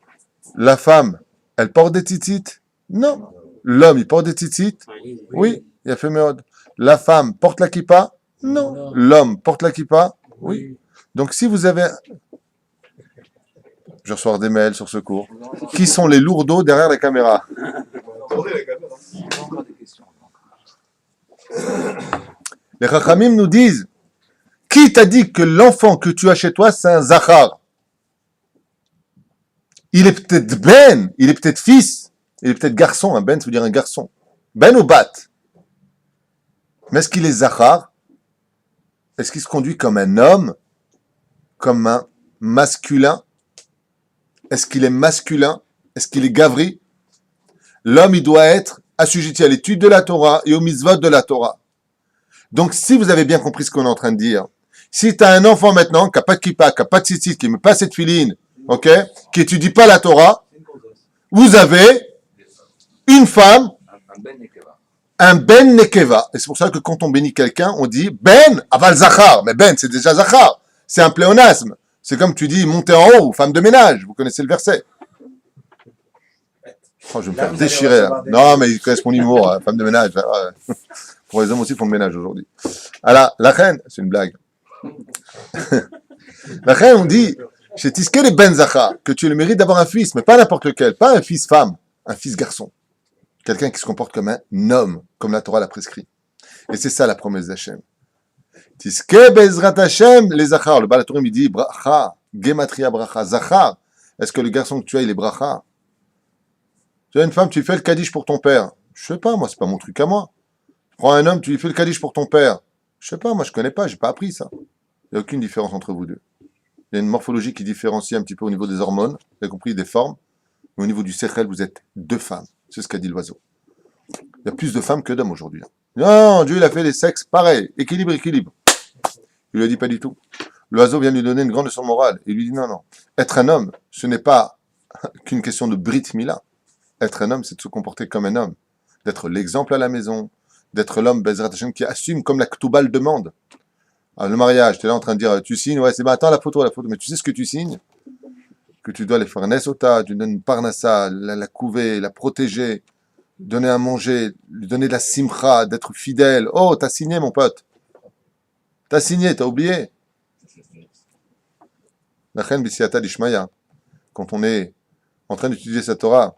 La femme, elle porte des titites? Non. L'homme, il porte des titites? Oui, il a fait méode. La femme porte la kippa? Non. L'homme porte la kippa? Oui. Donc si vous avez... Je reçois des mails sur ce cours. Qui sont les lourdeaux derrière la caméra? Attendez la caméra. Il y a encore des questions. Les Chachamim nous disent, qui t'a dit que l'enfant que tu as chez toi, c'est un Zachar? Il est peut-être Ben, il est peut-être fils, il est peut-être garçon, un Ben, ça veut dire un garçon. Ben ou Bat. Mais est-ce qu'il est Zachar? Est-ce qu'il se conduit comme un homme? Comme un masculin? Est-ce qu'il est masculin? Est-ce qu'il est gavri? L'homme, il doit être assujetti à l'étude de la Torah et au mitzvot de la Torah. Donc, si vous avez bien compris ce qu'on est en train de dire, si tu as un enfant maintenant qui n'a pas de kippa, qui n'a pas de tzitzit, qui ne met pas cette filine, ok, qui étudie pas la Torah, vous avez une femme, Un Ben Nekeva. un Ben Nekeva. Et c'est pour ça que quand on bénit quelqu'un, on dit Ben aval Zachar. Mais Ben, c'est déjà Zachar. C'est un pléonasme. C'est comme tu dis monter en haut, femme de ménage. Vous connaissez le verset. Oh, je vais me Là, faire vous allez déchirer. Là. recevoir des- Non, mais ils connaissent mon humour. Femme de ménage. Ouais. Pour les hommes aussi, ils font le ménage aujourd'hui. Alors, la reine, c'est une blague. La reine, on dit, chez Tiskel et Ben Zachar, que tu as le mérite d'avoir un fils, mais pas n'importe lequel. Pas un fils femme, un fils garçon. Quelqu'un qui se comporte comme un homme, comme la Torah l'a prescrit. Et c'est ça la promesse d'Hachem. Tiske Bezrat Hashem, les Zachar. Le Baal HaTurim, il dit, bracha, gematria bracha, Zachar. Est-ce que le garçon que tu as, il est bracha? Tu as une femme, tu lui fais le kaddish pour ton père. Je sais pas, moi, c'est pas mon truc à moi. Prends un homme, tu lui fais le kaddish pour ton père. Je sais pas, moi, je connais pas, j'ai pas appris ça. Il n'y a aucune différence entre vous deux. Il y a une morphologie qui différencie un petit peu au niveau des hormones, vous avez compris, des formes. Mais au niveau du sechel, vous êtes deux femmes. C'est ce qu'a dit l'oiseau. Il y a plus de femmes que d'hommes aujourd'hui. Non, Dieu, il a fait les sexes pareil. Équilibre, équilibre. Il lui a dit pas du tout. L'oiseau vient lui donner une grande leçon morale. Il lui dit non, non. Être un homme, ce n'est pas qu'une question de Brit Mila. Être un homme, c'est de se comporter comme un homme. D'être l'exemple à la maison. D'être l'homme, Bezrat Hashem, qui assume comme la Ketouba le demande. Alors, le mariage, tu es là en train de dire, tu signes, ouais, c'est bien, attends la photo. Mais tu sais ce que tu signes? Que tu dois les faire Nesota, tu donnes une parnassa, la couver, la protéger, donner à manger, lui donner de la simcha, d'être fidèle. Oh, t'as signé, mon pote. T'as signé, t'as oublié. La reine Bisiata d'Ishmaïa, quand on est en train d'étudier sa Torah,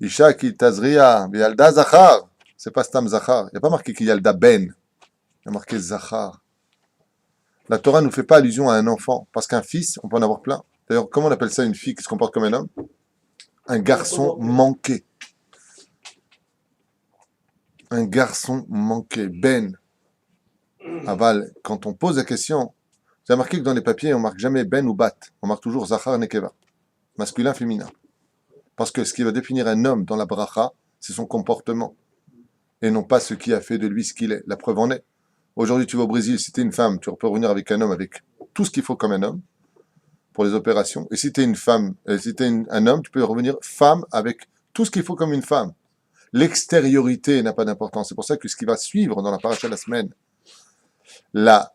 Isha ki tazria, Yalda Zachar, c'est pas Stam Zachar. Il n'y a pas marqué qu'il Yalda Ben, il y a marqué Zachar. La Torah ne nous fait pas allusion à un enfant, parce qu'un fils, on peut en avoir plein. D'ailleurs, comment on appelle ça une fille qui se comporte comme un homme? Un garçon manqué. Un garçon manqué. Ben. Aval, quand on pose la question, vous avez remarqué que dans les papiers, on marque jamais Ben ou Bat. On marque toujours Zachar Nekeva. Masculin, féminin. Parce que ce qui va définir un homme dans la bracha, c'est son comportement. Et non pas ce qui a fait de lui ce qu'il est. La preuve en est. Aujourd'hui, tu vas au Brésil, si tu es une femme, tu peux revenir avec un homme avec tout ce qu'il faut comme un homme pour les opérations. Et si tu es une femme, si tu es un homme, tu peux revenir femme avec tout ce qu'il faut comme une femme. L'extériorité n'a pas d'importance. C'est pour ça que ce qui va suivre dans la paracha de la semaine, la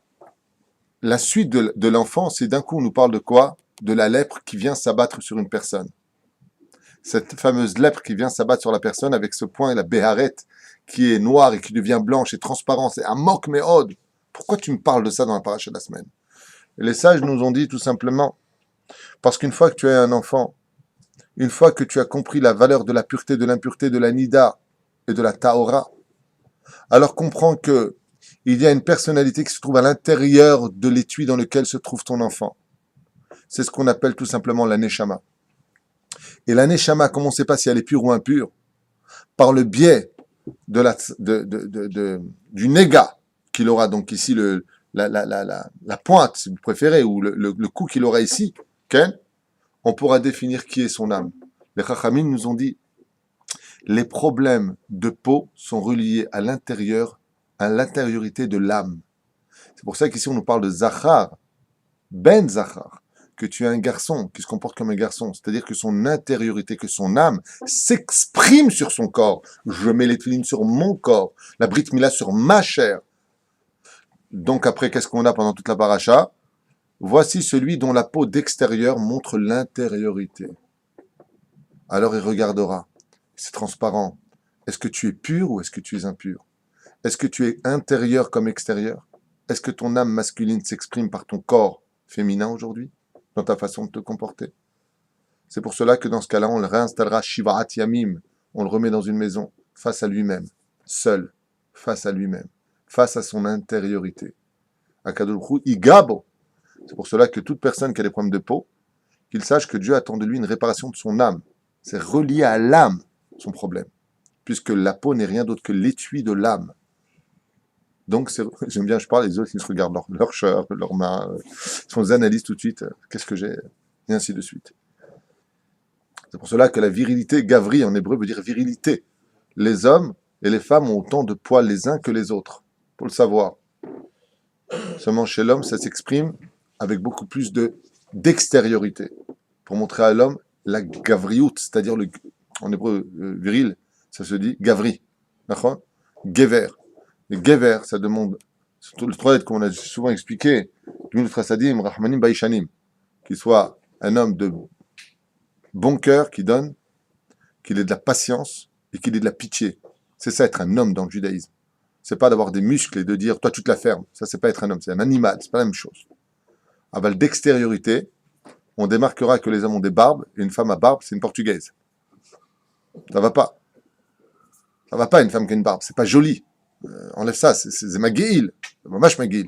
suite de l'enfant, c'est d'un coup, on nous parle de quoi? De la lèpre qui vient s'abattre sur une personne. Cette fameuse lèpre qui vient s'abattre sur la personne avec ce point, la béharette, qui est noire et qui devient blanche et transparente. C'est un moque méode. Pourquoi tu me parles de ça dans la paracha de la semaine? Et les sages nous ont dit tout simplement, parce qu'une fois que tu es un enfant, une fois que tu as compris la valeur de la pureté, de l'impureté, de la nida et de la taora, alors comprends que il y a une personnalité qui se trouve à l'intérieur de l'étui dans lequel se trouve ton enfant. C'est ce qu'on appelle tout simplement la neshama. Et la neshama, comme on ne sait pas si elle est pure ou impure, par le biais du néga qu'il aura, donc ici la pointe, si vous préférez, ou le coup qu'il aura ici, okay, on pourra définir qui est son âme. Les Chachamim nous ont dit, les problèmes de peau sont reliés à l'intérieur, à l'intériorité de l'âme. C'est pour ça qu'ici on nous parle de Zachar, Ben Zachar, que tu es un garçon qui se comporte comme un garçon, c'est-à-dire que son intériorité, que son âme s'exprime sur son corps. Je mets les tefilines sur mon corps, la Brit Mila sur ma chair. Donc après, qu'est-ce qu'on a pendant toute la paracha? Voici celui dont la peau d'extérieur montre l'intériorité. Alors il regardera. C'est transparent. Est-ce que tu es pur ou est-ce que tu es impur? Est-ce que tu es intérieur comme extérieur? Est-ce que ton âme masculine s'exprime par ton corps féminin aujourd'hui, dans ta façon de te comporter? C'est pour cela que dans ce cas-là, on le réinstallera Shivaat Yamim. On le remet dans une maison, face à lui-même, seul, face à lui-même, face à son intériorité. Akadosh Baruch Hu Igabo. C'est pour cela que toute personne qui a des problèmes de peau, qu'il sache que Dieu attend de lui une réparation de son âme. C'est relié à l'âme, son problème. Puisque la peau n'est rien d'autre que l'étui de l'âme. Donc, j'aime bien, je parle, les autres, ils se regardent leur shirt, leurs mains, ils font des analyses tout de suite, qu'est-ce que j'ai, et ainsi de suite. C'est pour cela que la virilité, gavri en hébreu veut dire virilité. Les hommes et les femmes ont autant de poils les uns que les autres, pour le savoir. Seulement chez l'homme, ça s'exprime avec beaucoup plus d'extériorité, pour montrer à l'homme la gavriout, c'est-à-dire en hébreu viril, ça se dit gavri, d'accord? Gever. Et gever, ça demande, surtout le trois lettres qu'on a souvent expliqué, Sadim, Rahmanim, Baishanim, qu'il soit un homme de bon cœur qui donne, qu'il ait de la patience et qu'il ait de la pitié. C'est ça être un homme dans le judaïsme. C'est pas d'avoir des muscles et de dire toi tu te la fermes. Ça c'est pas être un homme, c'est un animal, c'est pas la même chose. Avec d'extériorité, on démarquera que les hommes ont des barbes et une femme à barbe, c'est une portugaise. Ça va pas. Ça va pas une femme qui a une barbe, c'est pas joli. Enlève ça, c'est Magéil, mamash Magéil.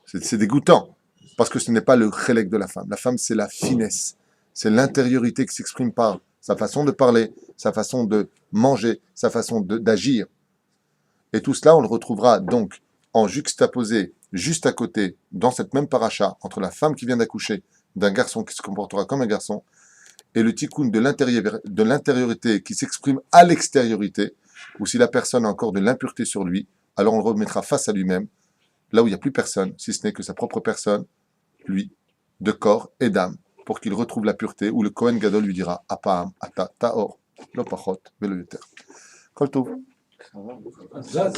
C'est dégoûtant, parce que ce n'est pas le chélek de la femme. La femme, c'est la finesse, c'est l'intériorité qui s'exprime par sa façon de parler, sa façon de manger, sa façon d'agir. Et tout cela, on le retrouvera donc en juxtaposé, juste à côté, dans cette même paracha, entre la femme qui vient d'accoucher, d'un garçon qui se comportera comme un garçon, et le tikkun de l'intériorité qui s'exprime à l'extériorité, ou si la personne a encore de l'impureté sur lui, alors on le remettra face à lui-même, là où il n'y a plus personne, si ce n'est que sa propre personne, lui, de corps et d'âme, pour qu'il retrouve la pureté, où le Kohen Gadol lui dira, Apam, Ata, Taor, lo pachot, velo yoter. Kol tov. Zaz,